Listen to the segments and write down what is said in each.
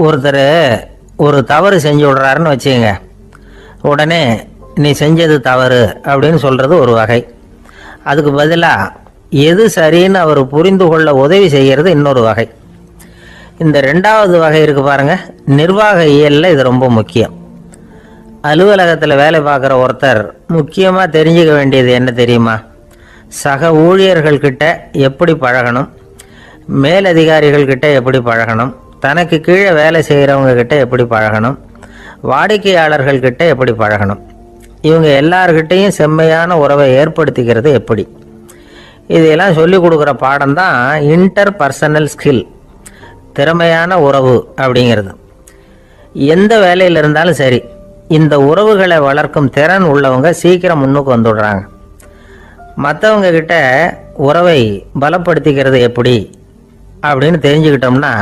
ஒருத்தர் ஒரு தவறு செஞ்சு விடுறாருன்னு வச்சுக்கோங்க. உடனே நீ செஞ்சது தவறு அப்படின்னு சொல்கிறது ஒரு வகை. அதுக்கு பதிலாக எது சரின்னு அவர் புரிந்து கொள்ள உதவி செய்கிறது இன்னொரு வகை. இந்த ரெண்டாவது வகை இருக்குது பாருங்கள், நிர்வாக இயலில் இது ரொம்ப முக்கியம். அலுவலகத்தில் வேலை பார்க்குற ஒருத்தர் முக்கியமாக தெரிஞ்சுக்க வேண்டியது என்ன தெரியுமா? சக ஊழியர்கள்கிட்ட எப்படி பழகணும், மேலதிகாரிகள்கிட்ட எப்படி பழகணும், தனக்கு கீழே வேலை செய்கிறவங்க கிட்ட எப்படி பழகணும், வாடிக்கையாளர்கள்கிட்ட எப்படி பழகணும், இவங்க எல்லார்கிட்டையும் செம்மையான உறவை ஏற்படுத்திக்கிறது எப்படி, இதையெல்லாம் சொல்லிக் கொடுக்குற பாடம் தான் இன்டர் பர்சனல் ஸ்கில், திறமையான உறவு அப்படிங்கிறது. எந்த வேலையில் இருந்தாலும் சரி, இந்த உறவுகளை வளர்க்கும் திறன் உள்ளவங்க சீக்கிரம் முன்னுக்கு வந்துடுறாங்க. மற்றவங்க கிட்ட உறவை பலப்படுத்திக்கிறது எப்படி அப்படின்னு தெரிஞ்சுக்கிட்டோம்னா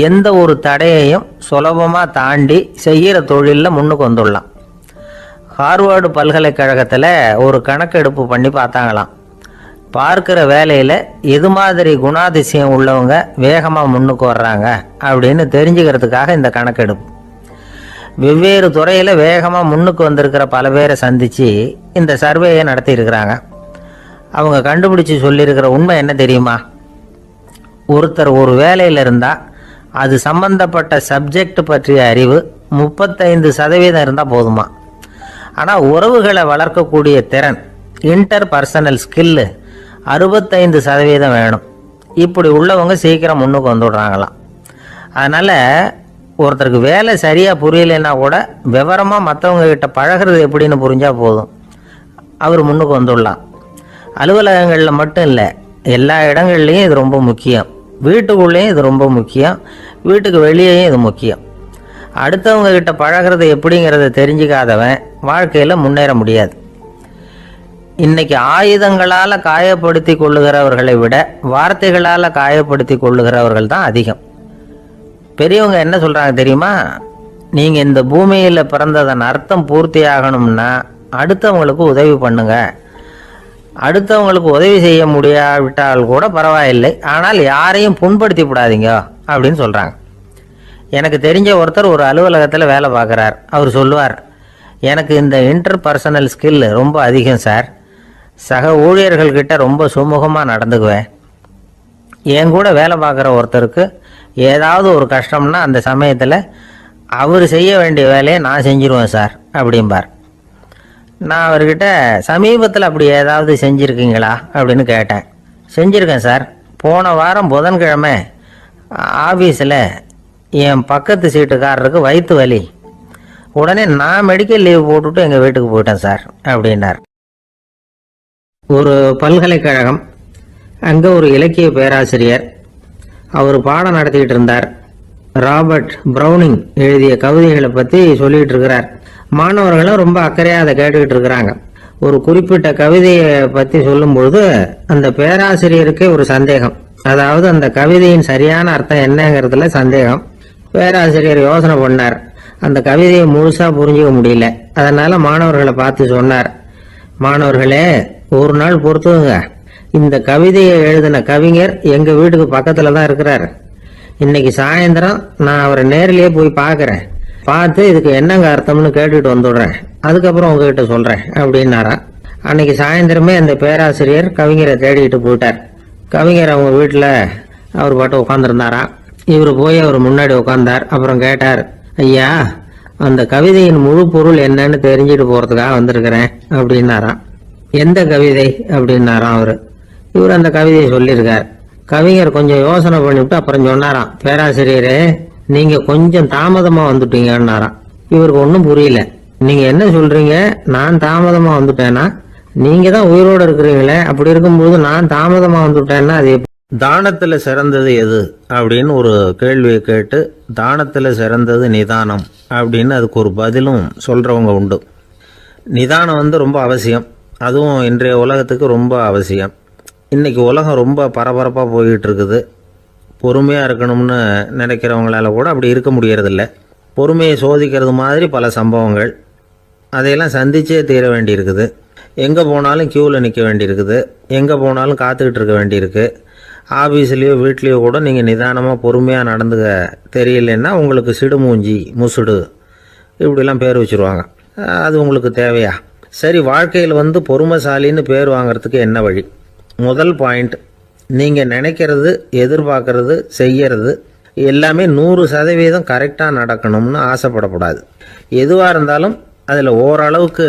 எந்த ஒரு தடையையும் சுலபமாக தாண்டி செய்கிற தொழிலில் முன்னுக்கு வந்துடலாம். ஹார்வர்டு பல்கலைக்கழகத்தில் ஒரு கணக்கெடுப்பு பண்ணி பார்த்தாங்களாம். பார்க்குற வேலையில் எது மாதிரி குணாதிசயம் உள்ளவங்க வேகமாக முன்னுக்கு வர்றாங்க அப்படின்னு தெரிஞ்சுக்கிறதுக்காக இந்த கணக்கெடுப்பு. வெவ்வேறு துறையில் வேகமாக முன்னுக்கு வந்திருக்கிற பல பேரை சந்தித்து இந்த சர்வேயை நடத்தியிருக்கிறாங்க. அவங்க கண்டுபிடிச்சி சொல்லியிருக்கிற உண்மை என்ன தெரியுமா? ஒருத்தர் ஒரு வேலையில் இருந்தால் அது சம்பந்தப்பட்ட சப்ஜெக்ட் பற்றிய அறிவு 35% இருந்தால் போதுமா. ஆனால் உறவுகளை வளர்க்கக்கூடிய திறன், இன்டர் பர்சனல் ஸ்கில்லு 65% வேணும். இப்படி உள்ளவங்க சீக்கிரம் முன்னுக்கு வந்துடுறாங்களாம். அதனால் ஒருத்தருக்கு வேலை சரியாக புரியலைன்னா கூட விவரமாக மற்றவங்க கிட்ட பழகிறது எப்படின்னு புரிஞ்சால் போதும், அவர் முன்னுக்கு வந்துடலாம். அலுவலகங்களில் மட்டும் இல்லை, எல்லா இடங்கள்லையும் இது ரொம்ப முக்கியம். வீட்டுக்குள்ளேயும் இது ரொம்ப முக்கியம், வீட்டுக்கு வெளியேயும் இது முக்கியம். அடுத்தவங்க கிட்ட பழகிறது எப்படிங்கிறத தெரிஞ்சுக்காதவன் வாழ்க்கையில் முன்னேற முடியாது. இன்னைக்கு ஆயுதங்களால் காயப்படுத்தி கொள்ளுகிறவர்களை விட வார்த்தைகளால் காயப்படுத்தி கொள்ளுகிறவர்கள் தான் அதிகம். பெரியவங்க என்ன சொல்கிறாங்க தெரியுமா? நீங்கள் இந்த பூமியில் பிறந்ததன் அர்த்தம் பூர்த்தி ஆகணும்னா அடுத்தவங்களுக்கு உதவி பண்ணுங்க. அடுத்தவங்களுக்கு உதவி செய்ய முடியாவிட்டால் கூட பரவாயில்லை, ஆனால் யாரையும் புண்படுத்தி விடாதீங்க அப்படின்னு சொல்கிறாங்க. எனக்கு தெரிஞ்ச ஒருத்தர் ஒரு அலுவலகத்தில் வேலை பார்க்குறார். அவர் சொல்லுவார், எனக்கு இந்த இன்டர் பர்சனல் ஸ்கில் ரொம்ப அதிகம் சார். சக ஊழியர்கள்கிட்ட ரொம்ப சுமூகமாக நடந்துக்குவேன். என் கூட வேலை பார்க்குற ஒருத்தருக்கு ஏதாவது ஒரு கஷ்டம்னா அந்த சமயத்தில் அவர் செய்ய வேண்டிய வேலையை நான் செஞ்சிருவேன் சார் அப்படிம்பார். நான் அவர்கிட்ட சமீபத்தில் அப்படி ஏதாவது செஞ்சுருக்கீங்களா அப்படின்னு கேட்டேன். செஞ்சுருக்கேன் சார். போன வாரம் புதன்கிழமை ஆஃபீஸில் என் பக்கத்து சீட்டுக்காரருக்கு வயிற்று வலி. உடனே நான் மெடிக்கல் லீவ் போட்டுவிட்டு எங்கள் வீட்டுக்கு போயிட்டேன் சார் அப்படின்னார். ஒரு பல்கலைக்கழகம், அங்கே ஒரு இலக்கிய பேராசிரியர், அவர் பாடம் நடத்திக்கிட்டு இருந்தார். ராபர்ட் ப்ரௌனிங் எழுதிய கவிதைகளை பற்றி சொல்லிகிட்டு இருக்கிறார். மாணவர்களும் ரொம்ப அக்கறையாக அதை கேட்டுக்கிட்டு இருக்கிறாங்க. ஒரு குறிப்பிட்ட கவிதையை பற்றி சொல்லும்பொழுது அந்த பேராசிரியருக்கே ஒரு சந்தேகம். அதாவது அந்த கவிதையின் சரியான அர்த்தம் என்னங்கிறதுல சந்தேகம். பேராசிரியர் யோசனை பண்ணார். அந்த கவிதையை முழுசாக புரிஞ்சுக்க முடியல. அதனால் மாணவர்களை பார்த்து சொன்னார், மாணவர்களே, ஒரு நாள் பொறுத்துங்க, இந்த கவிதையை எழுதின கவிஞர் எங்கள் வீட்டுக்கு பக்கத்தில் தான் இருக்கிறார். இன்னைக்கு சாயந்தரம் நான் அவரை நேரிலேயே போய் பார்க்குறேன். பார்த்து இதுக்கு என்னங்க அர்த்தம்னு கேட்டுட்டு வந்துடுறேன். அதுக்கப்புறம் உங்ககிட்ட சொல்கிறேன் அப்படின்னாரா. அன்னைக்கு சாயந்தரமே அந்த பேராசிரியர் கவிஞரை தேடிக்கிட்டு போயிட்டார். கவிஞர் அவங்க வீட்டில் அவர் பாட்டு உட்காந்துருந்தாரா. இவர் போய் அவர் முன்னாடி உட்காந்தார். அப்புறம் கேட்டார், ஐயா, அந்த கவிதையின் முழு பொருள் என்னன்னு தெரிஞ்சுட்டு போகிறதுக்காக வந்திருக்கிறேன் அப்படின்னாராம். எந்த கவிதை அப்படின்னாராம் அவர். இவர் அந்த கவிதையை சொல்லியிருக்கார். கவிஞர் கொஞ்சம் யோசனை பண்ணிவிட்டு அப்புறம் சொன்னாராம், பேராசிரியரே, நீங்கள் கொஞ்சம் தாமதமாக வந்துட்டீங்கன்னாராம். இவருக்கு ஒன்றும் புரியல. நீங்கள் என்ன சொல்கிறீங்க? நான் தாமதமாக வந்துட்டேன்னா? நீங்கள் தான் உயிரோடு இருக்கிறீங்களே, அப்படி இருக்கும்போது நான் தாமதமாக வந்துட்டேன்னா அது தானத்தில் சிறந்தது எது அப்படின்னு ஒரு கேள்வியை கேட்டு, தானத்தில் சிறந்தது நிதானம் அப்படின்னு அதுக்கு ஒரு பதிலும் சொல்கிறவங்க உண்டு. நிதானம் ரொம்ப அவசியம். அதுவும் இன்றைய உலகத்துக்கு ரொம்ப அவசியம். இன்றைக்கி உலகம் ரொம்ப பரபரப்பாக போய்கிட்டு இருக்குது. பொறுமையாக இருக்கணும்னு நினைக்கிறவங்களால கூட அப்படி இருக்க முடியறதில்ல. பொறுமையை சோதிக்கிறது மாதிரி பல சம்பவங்கள், அதையெல்லாம் சந்திச்சே தீர வேண்டியிருக்குது. எங்கே போனாலும் க்யூவில் நிற்க வேண்டியிருக்குது. எங்கே போனாலும் காத்துக்கிட்டு இருக்க வேண்டியிருக்கு. ஆஃபீஸ்லேயோ வீட்லேயோ கூட நீங்கள் நிதானமாக பொறுமையாக நடந்துக்க தெரியலன்னா உங்களுக்கு சிடுமூஞ்சி முசுடு இப்படிலாம் பேர் வச்சுருவாங்க. அது உங்களுக்கு தேவையா? சரி, வாழ்க்கையில் பொறுமைசாலின்னு பேர் வாங்கிறதுக்கு என்ன வழி? முதல் பாயிண்ட், நீங்கள் நினைக்கிறது, எதிர்பார்க்கறது, செய்கிறது எல்லாமே 100% கரெக்டாக நடக்கணும்னு ஆசைப்படக்கூடாது. எதுவாக இருந்தாலும் அதில் ஓரளவுக்கு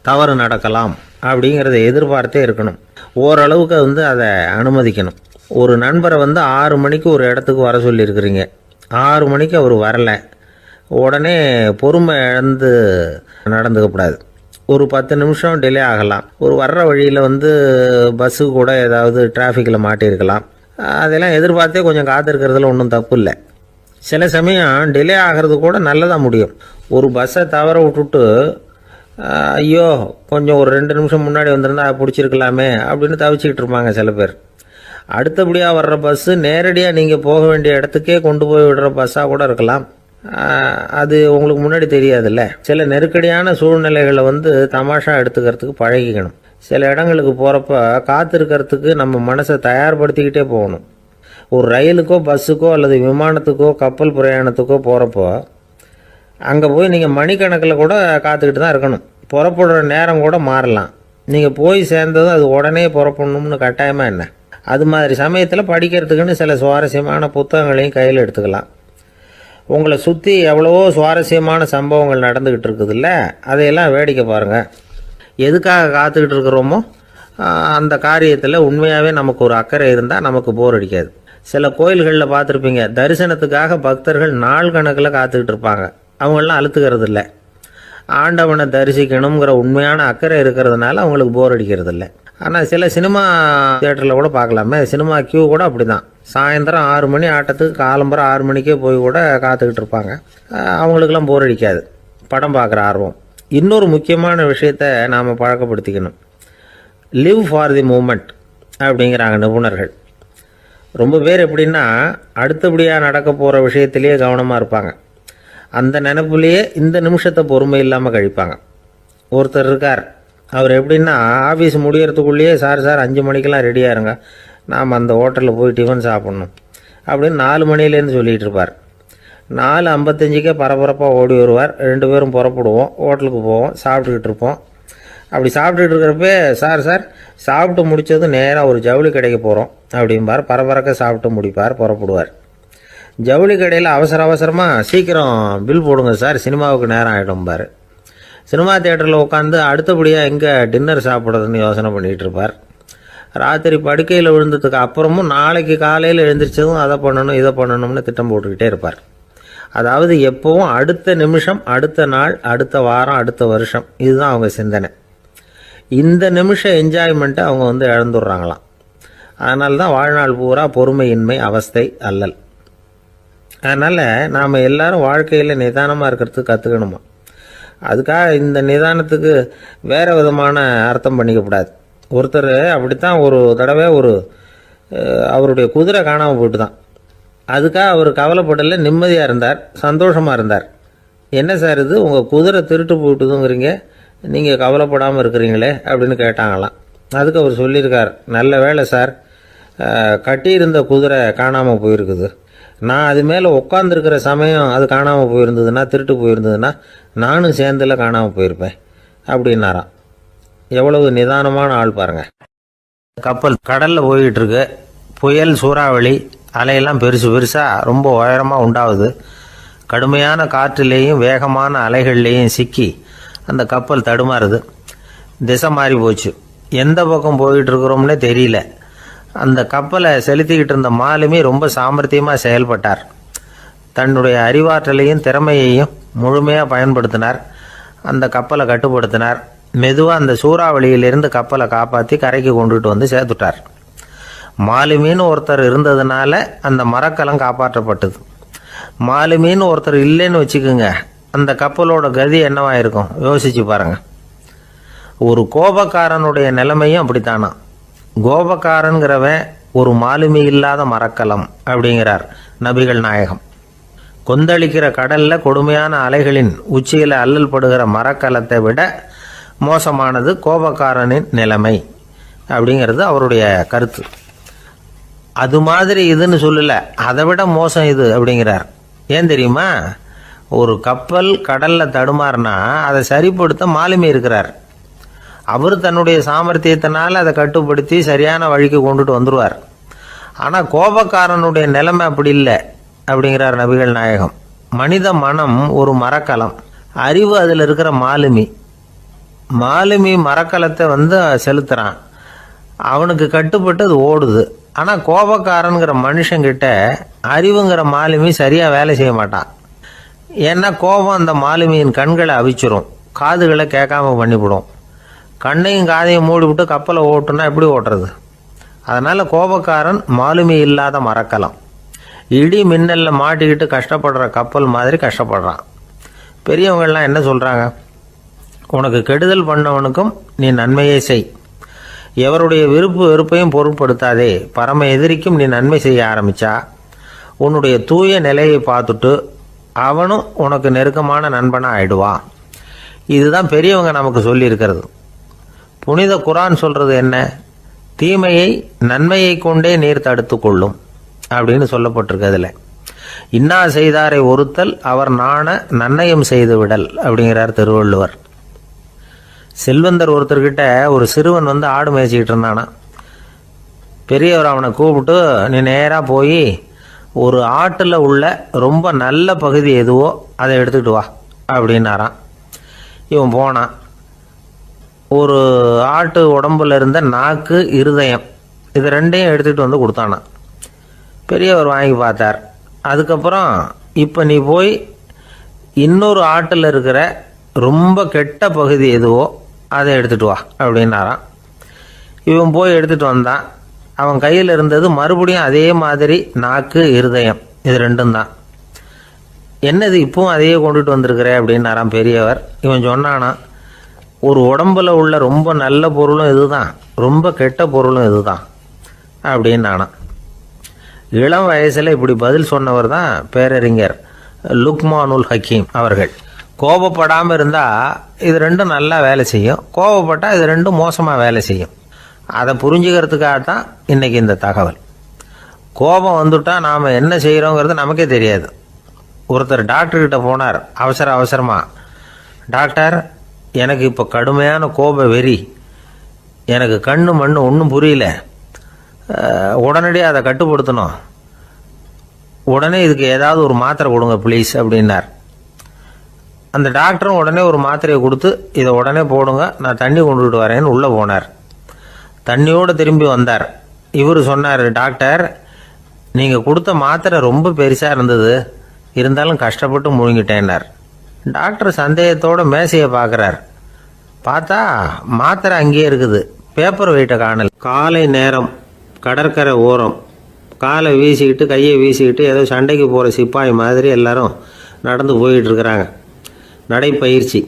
தவறு நடக்கலாம் அப்படிங்கிறத எதிர்பார்த்தே இருக்கணும். ஓரளவுக்கு அதை அனுமதிக்கணும். ஒரு நண்பரை 6 மணிக்கு ஒரு இடத்துக்கு வர சொல்லியிருக்கிறீங்க. 6 மணிக்கு அவர் வரலை, உடனே பொறுமை இழந்து நடந்துக்கக்கூடாது. ஒரு 10 நிமிஷம் டிலே ஆகலாம். ஒரு வர்ற வழியில் பஸ்ஸு கூட ஏதாவது டிராஃபிக்கில் மாட்டியிருக்கலாம். அதெல்லாம் எதிர்பார்த்தே கொஞ்சம் காத்திருக்கிறதுல ஒன்றும் தப்பு இல்லை. சில சமயம் டிலே ஆகிறது கூட நல்லதாக முடியும். ஒரு பஸ்ஸை தவற விட்டுட்டு ஐயோ கொஞ்சம் ஒரு 2 நிமிஷம் முன்னாடி வந்திருந்தா பிடிச்சிருக்கலாமே அப்படின்னு தவிச்சிக்கிட்டு இருப்பாங்க சில பேர். அடுத்தபடியாக வர்ற பஸ்ஸு நேரடியாக நீங்கள் போக வேண்டிய இடத்துக்கே கொண்டு போய் விடுற பஸ்ஸாக கூட இருக்கலாம். அது உங்களுக்கு முன்னாடி தெரியாதுல்ல. சில நெருக்கடியான சூழ்நிலைகளை தமாஷா எடுத்துக்கிறதுக்கு பழகிக்கணும். சில இடங்களுக்கு போகிறப்ப காத்திருக்கிறதுக்கு நம்ம மனசை தயார்படுத்திக்கிட்டே போகணும். ஒரு ரயிலுக்கோ பஸ்ஸுக்கோ அல்லது விமானத்துக்கோ கப்பல் பிரயாணத்துக்கோ போகிறப்போ அங்கே போய் நீங்கள் மணிக்கணக்கில் கூட காத்துக்கிட்டு தான் இருக்கணும். புறப்படுற நேரம் கூட மாறலாம். நீங்கள் போய் சேர்ந்ததும் அது உடனே புறப்படணும்னு கட்டாயமாக என்ன? அது மாதிரி சமயத்தில் படிக்கிறதுக்குன்னு சில சுவாரஸ்யமான புத்தகங்களையும் கையில் எடுத்துக்கலாம். உங்களை சுற்றி எவ்வளவோ சுவாரஸ்யமான சம்பவங்கள் நடந்துக்கிட்டு இருக்குதுல்ல, அதையெல்லாம் வேடிக்கை பாருங்கள். எதுக்காக காத்துக்கிட்டு இருக்கிறோமோ அந்த காரியத்தில் உண்மையாகவே நமக்கு ஒரு அக்கறை இருந்தால் நமக்கு போர் அடிக்காது. சில கோயில்களில் பார்த்துருப்பீங்க, தரிசனத்துக்காக பக்தர்கள் நாள் கணக்கில் காத்துக்கிட்டு இருப்பாங்க. அவங்களெலாம் அழுத்துக்கிறது இல்லை. ஆண்டவனை தரிசிக்கணுங்கிற உண்மையான அக்கறை இருக்கிறதுனால அவங்களுக்கு போர் அடிக்கிறது இல்லை. ஆனால் சில சினிமா தியேட்டரில் கூட பார்க்கலாமே, சினிமா கியூ கூட அப்படி தான். சாயந்தரம் 6 மணி ஆட்டத்துக்கு காலம்பரம் 6 மணிக்கே போய் கூட காத்துக்கிட்டு இருப்பாங்க. அவங்களுக்கெல்லாம் போர் அடிக்காது, படம் பார்க்குற ஆர்வம். இன்னொரு முக்கியமான விஷயத்தை நாம் பழக்கப்படுத்திக்கணும். லிவ் ஃபார் தி மூமெண்ட் அப்படிங்கிறாங்க நிபுணர்கள். ரொம்ப பேர் எப்படின்னா அடுத்தபடியாக நடக்க போகிற விஷயத்திலேயே கவனமாக இருப்பாங்க. அந்த நினைப்புலேயே இந்த நிமிஷத்தை பொறுமை இல்லாமல் கழிப்பாங்க. ஒருத்தர் இருக்கார், அவர் எப்படின்னா ஆஃபீஸ் முடியறதுக்குள்ளேயே சார் 5 மணிக்கெல்லாம் ரெடியாக இருங்க, நாம் அந்த ஹோட்டலில் போய் டிஃபன் சாப்பிட்ணும் அப்படின்னு 4 மணிலேருந்து சொல்லிகிட்டு இருப்பார். 4:55 பரபரப்பாக ஓடி வருவார். 2 பேரும் புறப்படுவோம், ஹோட்டலுக்கு போவோம், சாப்பிட்டுக்கிட்டு இருப்போம். அப்படி சாப்பிட்டுட்டு இருக்கிறப்ப சார் சாப்பிட்டு முடித்தது நேராக ஒரு ஜவுளி கடைக்கு போகிறோம் அப்படிம்பார். பரபரக்க சாப்பிட்டு முடிப்பார், புறப்படுவார். ஜவுளி கடையில் அவசரமாக சீக்கிரம் பில் போடுங்க சார், சினிமாவுக்கு நேரம் ஆகிடும்பார். சினிமா தியேட்டரில் உட்காந்து அடுத்தபடியாக எங்கே டின்னர் சாப்பிட்றதுன்னு யோசனை பண்ணிகிட்டு இருப்பார். ராத்திரி படுக்கையில் விழுந்ததுக்கு அப்புறமும் நாளைக்கு காலையில் எழுந்திரிச்சதும் அதை பண்ணணும் இதை பண்ணணும்னு திட்டம் போட்டுக்கிட்டே இருப்பார். அதாவது எப்போவும் அடுத்த நிமிஷம், அடுத்த நாள், அடுத்த வாரம், அடுத்த வருஷம், இதுதான் அவங்க சிந்தனை. இந்த நிமிஷம் என்ஜாய்மெண்ட்டை அவங்க இழந்துடுறாங்களாம். அதனால தான் வாழ்நாள் பூரா பொறுமையின்மை, அவஸ்தை, அல்லல். அதனால் நாம் எல்லாரும் வாழ்க்கையில் நிதானமாக இருக்கிறதுக்கு கற்றுக்கணுமா. அதுக்காக இந்த நிதானத்துக்கு வேறு விதமான அர்த்தம் பண்ணிக்கக்கூடாது. ஒருத்தர் அப்படித்தான் ஒரு தடவை அவருடைய குதிரை காணாமல் போயிட்டு தான். அதுக்காக அவர் கவலைப்படலை, நிம்மதியாக இருந்தார், சந்தோஷமாக இருந்தார். என்ன சார் இது, உங்கள் குதிரை திருட்டு போயிட்டுதுங்கிறீங்க, நீங்கள் கவலைப்படாமல் இருக்கிறீங்களே அப்படின்னு கேட்டாங்களாம். அதுக்கு அவர் சொல்லியிருக்கார், நல்ல வேலை சார், கட்டியிருந்த குதிரை காணாமல் போயிருக்குது. நான் அது மேலே உட்காந்துருக்கிற சமயம் அது காணாமல் போயிருந்ததுன்னா, திருட்டு போயிருந்ததுன்னா நானும் சேர்ந்தில் காணாமல் போயிருப்பேன் அப்படின்னாராம். எவ்வளவு நிதானமான ஆள் பாருங்கள். கப்பல் கடலில் போய்கிட்டு இருக்கு. புயல், சூறாவளி, அலையெல்லாம் பெருசாக ரொம்ப உயரமாக உண்டாகுது. கடுமையான காற்றிலேயும் வேகமான அலைகள்லேயும் சிக்கி அந்த கப்பல் தடுமாறுது. திசை மாறி போச்சு. எந்த பக்கம் போயிட்டு இருக்கிறோம்னே தெரியல. அந்த கப்பலை செலுத்திக்கிட்டு இருந்த மாலுமி ரொம்ப சாமர்த்தியமாக செயல்பட்டார். தன்னுடைய அறிவாற்றலையும் திறமையையும் முழுமையாக பயன்படுத்தினார். அந்த கப்பலை கட்டுப்படுத்தினார். மெதுவாக அந்த சூறாவளியிலிருந்து கப்பலை காப்பாற்றி கரைக்கு கொண்டுட்டு சேர்த்துட்டார். மாலுமின்னு ஒருத்தர் இருந்ததுனால அந்த மரக்கலம் காப்பாற்றப்பட்டது. மாலுமின்னு ஒருத்தர் இல்லைன்னு வச்சுக்கோங்க, அந்த கப்பலோட கதி என்னவா இருக்கும் யோசிச்சு பாருங்க. ஒரு கோபக்காரனுடைய நிலைமையும் அப்படித்தானா. கோபக்காரன்கிறவன் ஒரு மாலுமி இல்லாத மரக்கலம் அப்படிங்கிறார் நபிகள் நாயகம். கொந்தளிக்கிற கடல்ல கொடுமையான அலைகளின் உச்சியில் அல்லல் படுகிற மரக்கலத்தை விட மோசமானது கோபக்காரனின் நிலைமை அப்படிங்கிறது அவருடைய கருத்து. அது மாதிரி இதுன்னு சொல்லலை, அதை விட மோசம் இது அப்படிங்கிறார். ஏன் தெரியுமா? ஒரு கப்பல் கடலில் தடுமாறினா அதை சரிப்படுத்த மாலுமி இருக்கிறார். அவர் தன்னுடைய சாமர்த்தியத்தினால் அதை கட்டுப்படுத்தி சரியான வழிக்கு கொண்டுட்டு வந்துடுவார். ஆனால் கோபக்காரனுடைய நிலைமை அப்படி இல்லை அப்படிங்கிறார் நபிகள் நாயகம். மனித மனம் ஒரு மரக்கலம், அறிவு அதில் இருக்கிற மாலுமி. மாலுமி மரக்கலத்தை செலுத்துகிறான், அவனுக்கு கட்டுப்பட்டு அது ஓடுது. ஆனால் கோபக்காரனுங்கிற மனுஷங்கிட்ட அறிவுங்கிற மாலுமி சரியாக வேலை செய்ய மாட்டான். ஏன்னா கோபம் அந்த மாலுமியின் கண்களை அவிச்சிரும், காதுகளை கேட்காம பண்ணிவிடும். கண்ணையும் காதையும் மூடிவிட்டு கப்பலை ஓட்டுனா எப்படி ஓட்டுறது? அதனால் கோபக்காரன் மாலுமி இல்லாத மரக்கலம். இடி மின்னலில் மாட்டிக்கிட்டு கஷ்டப்படுற கப்பல் மாதிரி கஷ்டப்படுறான். பெரியவங்கள்லாம் என்ன சொல்கிறாங்க? உனக்கு கெடுதல் பண்ணவனுக்கும் நீ நன்மையை செய், எவருடைய விருப்பு வெறுப்பையும் பொருட்படுத்தாதே. பரம எதிரிக்கும் நீ நன்மை செய்ய ஆரம்பித்தா உன்னுடைய தூய நிலையை பார்த்துட்டு அவனும் உனக்கு நெருக்கமான நண்பனாக ஆயிடுவான். இதுதான் பெரியவங்க நமக்கு சொல்லியிருக்கிறது. புனித குரான் சொல்கிறது என்ன? தீமையை நன்மையை கொண்டே நீர் தடுத்து கொள்ளும் அப்படின்னு சொல்லப்பட்டிருக்கு. அதில் இன்னா செய்தாரை ஒருத்தல் அவர் நாண நன்னயம் செய்து விடல் அப்படிங்கிறார் திருவள்ளுவர். செல்வந்தர் ஒருத்தர்கிட்ட ஒரு சிறுவன் ஆடு மேய்ச்சிக்கிட்டு இருந்தானா. பெரியவர் அவனை கூப்பிட்டு, நீ நேராக போய் ஒரு ஆட்டில் உள்ள ரொம்ப நல்ல பகுதி எதுவோ அதை எடுத்துக்கிட்டு வா அப்படின்னாரான். இவன் போனான். ஒரு ஆட்டு உடம்புல இருந்த நாக்கு, இருதயம், இது ரெண்டையும் எடுத்துகிட்டு கொடுத்தானான். பெரியவர் வாங்கி பார்த்தார். அதுக்கப்புறம் இப்போ நீ போய் இன்னொரு ஆட்டில் இருக்கிற ரொம்ப கெட்ட பகுதி எதுவோ அதை எடுத்துகிட்டு வா அப்படின்னாரான். இவன் போய் எடுத்துகிட்டு வந்தான். அவன் கையில் இருந்தது மறுபடியும் அதே மாதிரி நாக்கு, இருதயம், இது ரெண்டும் தான். என்னது இப்பவும் அதையே கொண்டுட்டு வந்திருக்கிற அப்படின்னாரான் பெரியவர். இவன் சொன்னானா, ஒரு உடம்புல உள்ள ரொம்ப நல்ல பொருளும் இதுதான், ரொம்ப கெட்ட பொருளும் இதுதான் அப்படின்னானா. இளம் வயசில் இப்படி பதில் சொன்னவர் தான் பேரறிஞர் லுக்மானுல் ஹக்கீம் அவர்கள். கோபப்படாமல் இருந்தால் இது ரெண்டும் நல்லா வேலை செய்யும், கோபப்பட்டால் இது ரெண்டும் மோசமாக வேலை செய்யும். அதை புரிஞ்சுக்கிறதுக்காகத்தான் இன்றைக்கி இந்த தகவல். கோபம் வந்துட்டால் நாம் என்ன செய்கிறோங்கிறது நமக்கே தெரியாது. ஒருத்தர் டாக்டர்கிட்ட போனார் அவசரமாக. டாக்டர், எனக்கு இப்போ கடுமையான கோப வெறி, எனக்கு கண்ணு மண்ணு ஒன்றும் புரியல, உடனடியாக அதை கட்டுப்படுத்தணும், உடனே இதுக்கு ஏதாவது ஒரு மாத்திரை கொடுங்க ப்ளீஸ் அப்படின்னார். அந்த டாக்டரும் உடனே ஒரு மாத்திரையை கொடுத்து, இதை உடனே போடுங்க, நான் தண்ணி கொண்டுகிட்டு வரேன்னு உள்ளே போனார். தண்ணியோடு திரும்பி வந்தார். இவர் சொன்னார், டாக்டர், நீங்கள் கொடுத்த மாத்திரை ரொம்ப பெருசாக இருந்தது, இருந்தாலும் கஷ்டப்பட்டு முழுங்கிட்டேன்னார். டாக்டர் சந்தேகத்தோடு மேசையை பார்க்குறார். பார்த்தா மாத்திரை அங்கேயே இருக்குது, பேப்பர் வெயிட்டை காணல். காலை நேரம், கடற்கரை ஓரம், காலை வீசிக்கிட்டு கையை வீசிக்கிட்டு ஏதோ சண்டைக்கு போகிற சிப்பாய் மாதிரி எல்லாரும் நடந்து போயிட்டு இருக்கிறாங்க. நடைப்பயிற்சி.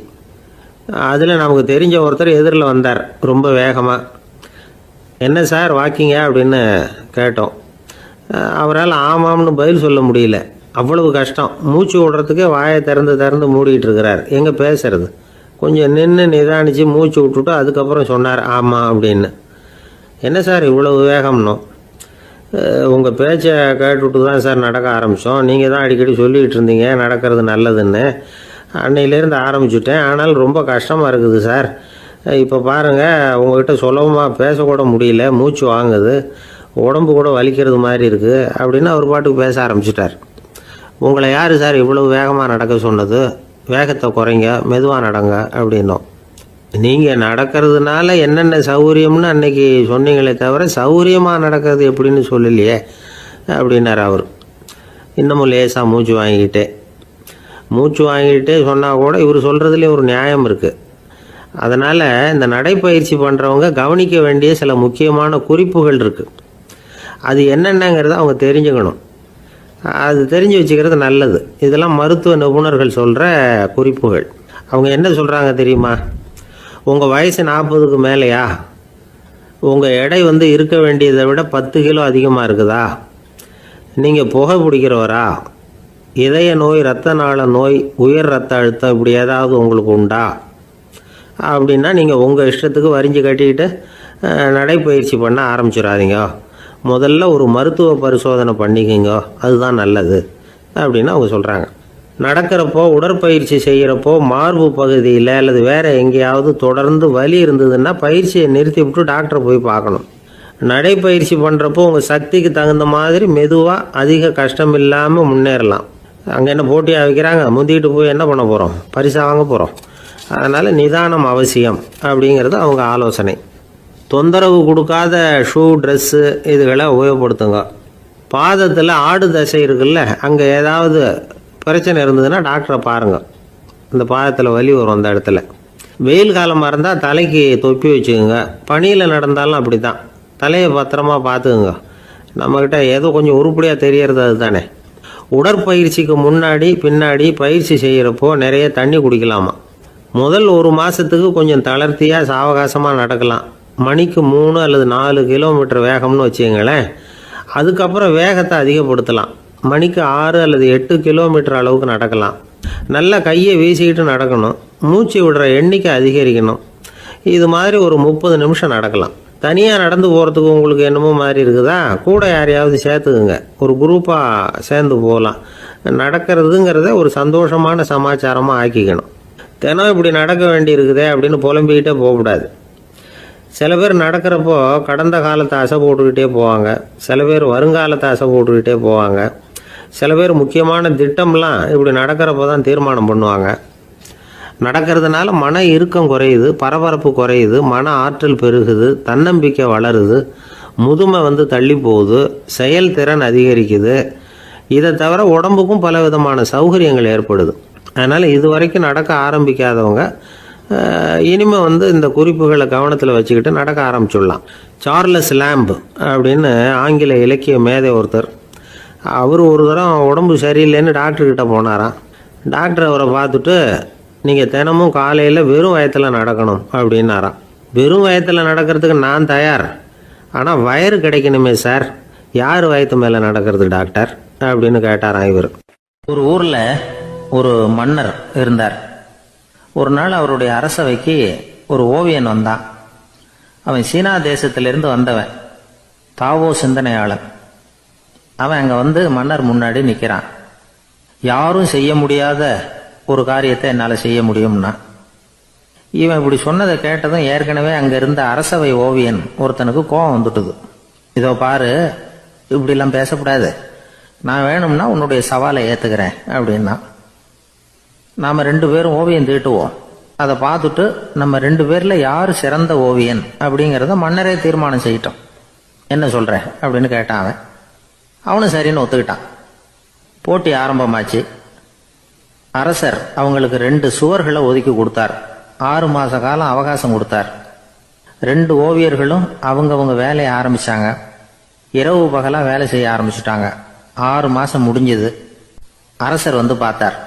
அதில் நமக்கு தெரிஞ்ச ஒருத்தர் எதிரில் வந்தார் ரொம்ப வேகமாக. என்ன சார் வாக்கிங்க அப்படின்னு கேட்டோம். அவரால் ஆமாம்னு பதில் சொல்ல முடியல, அவ்வளவு கஷ்டம். மூச்சு விடுறதுக்கே வாயை திறந்து மூடிக்கிட்டு இருக்கிறார். எங்கே பேசுறது? கொஞ்சம் நின்று நிதானித்து மூச்சு விட்டுட்டு அதுக்கப்புறம் சொன்னார் ஆமாம் அப்படின்னு. என்ன சார் இவ்வளவு வேகம்னோ? உங்கள் பேச்சை கேட்டுவிட்டு தான் சார் நடக்க ஆரம்பித்தோம். நீங்கள் தான் அடிக்கடி சொல்லிக்கிட்டு இருந்தீங்க நடக்கிறது நல்லதுன்னு. அன்னையிலேருந்து ஆரம்பிச்சுட்டேன், ஆனால் ரொம்ப கஷ்டமாக இருக்குது சார். இப்போ பாருங்கள், உங்கள்கிட்ட சுலபமாக பேசக்கூட முடியல, மூச்சு வாங்குது, உடம்பு கூட வலிக்கிறது மாதிரி இருக்குது அப்படின்னு அவர் பாட்டுக்கு பேச ஆரம்பிச்சிட்டார். உங்களை யார் சார் இவ்வளவு வேகமாக நடக்க சொன்னது? வேகத்தை குறைங்க, மெதுவாக நடங்க அப்படின்னோம். நீங்கள் நடக்கிறதுனால என்னென்ன சௌகரியம்னு அன்னைக்கு சொன்னீங்களே தவிர சௌகரியமாக நடக்கிறது எப்படின்னு சொல்லலையே அப்படின்னார் அவர். இன்னமும் லேசாக மூச்சு வாங்கிக்கிட்டே சொன்னால் கூட இவர் சொல்கிறதுலேயே ஒரு நியாயம் இருக்குது. அதனால் இந்த நடைப்பயிற்சி பண்ணுறவங்க கவனிக்க வேண்டிய சில முக்கியமான குறிப்புகள் இருக்குது. அது என்னென்னங்கிறத அவங்க தெரிஞ்சுக்கணும். அது தெரிஞ்சு வச்சுக்கிறது நல்லது. இதெல்லாம் மருத்துவ நிபுணர்கள் சொல்கிற குறிப்புகள். அவங்க என்ன சொல்கிறாங்க தெரியுமா? உங்கள் வயசு 40க்கு மேலேயா? உங்கள் எடை இருக்க வேண்டியதை விட 10 கிலோ அதிகமாக இருக்குதா? நீங்கள் புகை பிடிக்கிறவரா? இதய நோய், இரத்த நாள நோய், உயர் ரத்த அழுத்தம் இப்படி ஏதாவது உங்களுக்கு உண்டா? அப்படின்னா நீங்கள் உங்கள் இஷ்டத்துக்கு வரிஞ்சு கட்டிக்கிட்டு நடைப்பயிற்சி பண்ண ஆரம்பிச்சிடாதீங்க. முதல்ல ஒரு மருத்துவ பரிசோதனை பண்ணிக்கோங்க, அதுதான் நல்லது அப்படின்னு அவங்க சொல்கிறாங்க. நடக்கிறப்போ, உடற்பயிற்சி செய்கிறப்போ மார்பு பகுதியில் அல்லது வேறு எங்கேயாவது தொடர்ந்து வலி இருந்ததுன்னா பயிற்சியை நிறுத்தி விட்டு டாக்டரை போய் பார்க்கணும். நடைப்பயிற்சி பண்ணுறப்போ உங்கள் சக்திக்கு தகுந்த மாதிரி மெதுவாக அதிக கஷ்டம் இல்லாமல் முன்னேறலாம். அங்கே என்ன போட்டியாக வைக்கிறாங்க, முந்திக்கிட்டு போய் என்ன பண்ண போகிறோம், பரிசா வாங்க போகிறோம். அதனால் நிதானம் அவசியம் அப்படிங்கிறது அவங்க ஆலோசனை. தொந்தரவு கொடுக்காத ஷூ, ட்ரெஸ்ஸு இதுகளை உபயோகப்படுத்துங்க. பாதத்தில் ஆடு தசை இருக்குல்ல, அங்கே ஏதாவது பிரச்சனை இருந்ததுன்னா டாக்டரை பாருங்கள். இந்த பாதத்தில் வலி வரும் அந்த இடத்துல. வெயில் காலமாக இருந்தால் தலைக்கு தொப்பி வச்சுக்கோங்க. பனியில் நடந்தாலும் அப்படி தான், தலையை பத்திரமா பார்த்துக்குங்க. நம்மக்கிட்ட ஏதோ கொஞ்சம் உருப்படியாக தெரியறது அது தானே. உடற்பயிற்சிக்கு முன்னாடி பின்னாடி பயிற்சி செய்கிறப்போ நிறைய தண்ணி குடிக்கலாமா. முதல் 1 மாதத்துக்கு கொஞ்சம் தளர்த்தியாக சாவகாசமாக நடக்கலாம். மணிக்கு 3 அல்லது 4 கிலோமீட்டர் வேகம்னு வச்சுங்களேன். அதுக்கப்புறம் வேகத்தை அதிகப்படுத்தலாம். மணிக்கு 6 அல்லது 8 கிலோமீட்டர் அளவுக்கு நடக்கலாம். நல்லா கையை வீசிக்கிட்டு நடக்கணும். மூச்சு விடுற எண்ணிக்கை அதிகரிக்கணும். இது மாதிரி ஒரு 30 நிமிஷம் நடக்கலாம். தனியாக நடந்து போகிறதுக்கு உங்களுக்கு என்னமோ மாதிரி இருக்குதா, கூட யாரையாவது சேர்த்துக்குங்க. ஒரு குரூப்பாக சேர்ந்து போகலாம். நடக்கிறதுங்கிறத ஒரு சந்தோஷமான சமாச்சாரமாக ஆக்கிக்கணும். தினம் இப்படி நடக்க வேண்டி இருக்குதே அப்படின்னு புலம்பிக்கிட்டே போகக்கூடாது. சில பேர் நடக்கிறப்போ கடந்த காலத்தை அசை போட்டுக்கிட்டே போவாங்க. சில பேர் வருங்காலத்தை அசை போட்டுக்கிட்டே போவாங்க. சில பேர் முக்கியமான திட்டம்லாம் இப்படி நடக்கிறப்போ தான் தீர்மானம் பண்ணுவாங்க. நடக்கிறதுனால மன இறுக்கம் குறையுது, பரபரப்பு குறையுது, மன ஆற்றல் பெருகுது, தன்னம்பிக்கை வளருது, முதுமை தள்ளி போகுது, செயல்திறன் அதிகரிக்குது. இதை தவிர உடம்புக்கும் பல விதமான சௌகரியங்கள் ஏற்படுது. அதனால் இது வரைக்கும் நடக்க ஆரம்பிக்காதவங்க இனிமேல் இந்த குறிப்புகளை கவனத்தில் வச்சுக்கிட்டு நடக்க ஆரம்பிச்சுடலாம். சார்லஸ் லேம்ப் அப்படின்னு ஆங்கில இலக்கிய மேதை ஒருத்தர், அவர் ஒரு தரம் உடம்பு சரியில்லைன்னு டாக்டர்கிட்ட போனாராம். டாக்டர் அவரை பார்த்துட்டு, நீங்கள் தினமும் காலையில் வெறும் வயத்தில் நடக்கணும் அப்படின்னாராம். வெறும் வயத்தில் நடக்கிறதுக்கு நான் தயார், ஆனால் வயிறு கிடைக்கணுமே சார், யார் வயத்து மேலே நடக்கிறது டாக்டர் அப்படின்னு கேட்டாராம் இவர். ஒரு ஊரில் ஒரு மன்னர் இருந்தார். ஒரு நாள் அவருடைய அரசவைக்கு ஒரு ஓவியன் வந்தான். அவன் சீனா தேசத்திலிருந்து வந்தவன், தாவோ சிந்தனையாளன். அவன் அங்கே மன்னர் முன்னாடி நிற்கிறான். யாரும் செய்ய முடியாத ஒரு காரியத்தை என்னால் செய்ய முடியும்னா. இவன் இப்படி சொன்னதை கேட்டதும் ஏற்கனவே அங்கே இருந்த அரசவை ஓவியன் ஒருத்தனுக்கு கோபம் வந்துட்டுது. இதோ பாரு, இப்படிலாம் பேசக்கூடாது, நான் வேணும்னா உன்னுடைய சவாலை ஏற்றுக்கிறேன் அப்படின்னா. நாம் 2 பேரும் ஓவியம் தீட்டுவோம், அதை பார்த்துட்டு நம்ம 2 பேரில் யார் சிறந்த ஓவியன் அப்படிங்கிறத மன்னரே தீர்மானம் செய்யிட்டோம், என்ன சொல்கிற அப்படின்னு கேட்டான் அவன். அவனும் சரின்னு ஒத்துக்கிட்டான். போட்டி ஆரம்பமாச்சு. அரசர் அவங்களுக்கு 2 சுவர்களை ஒதுக்கி கொடுத்தார். 6 மாத காலம் அவகாசம் கொடுத்தார். 2 ஓவியர்களும் அவங்கவங்க வேலையை ஆரம்பித்தாங்க. இரவு பகலாக வேலை செய்ய ஆரம்பிச்சுட்டாங்க. 6 மாதம் முடிஞ்சது. அரசர் பார்த்தார்.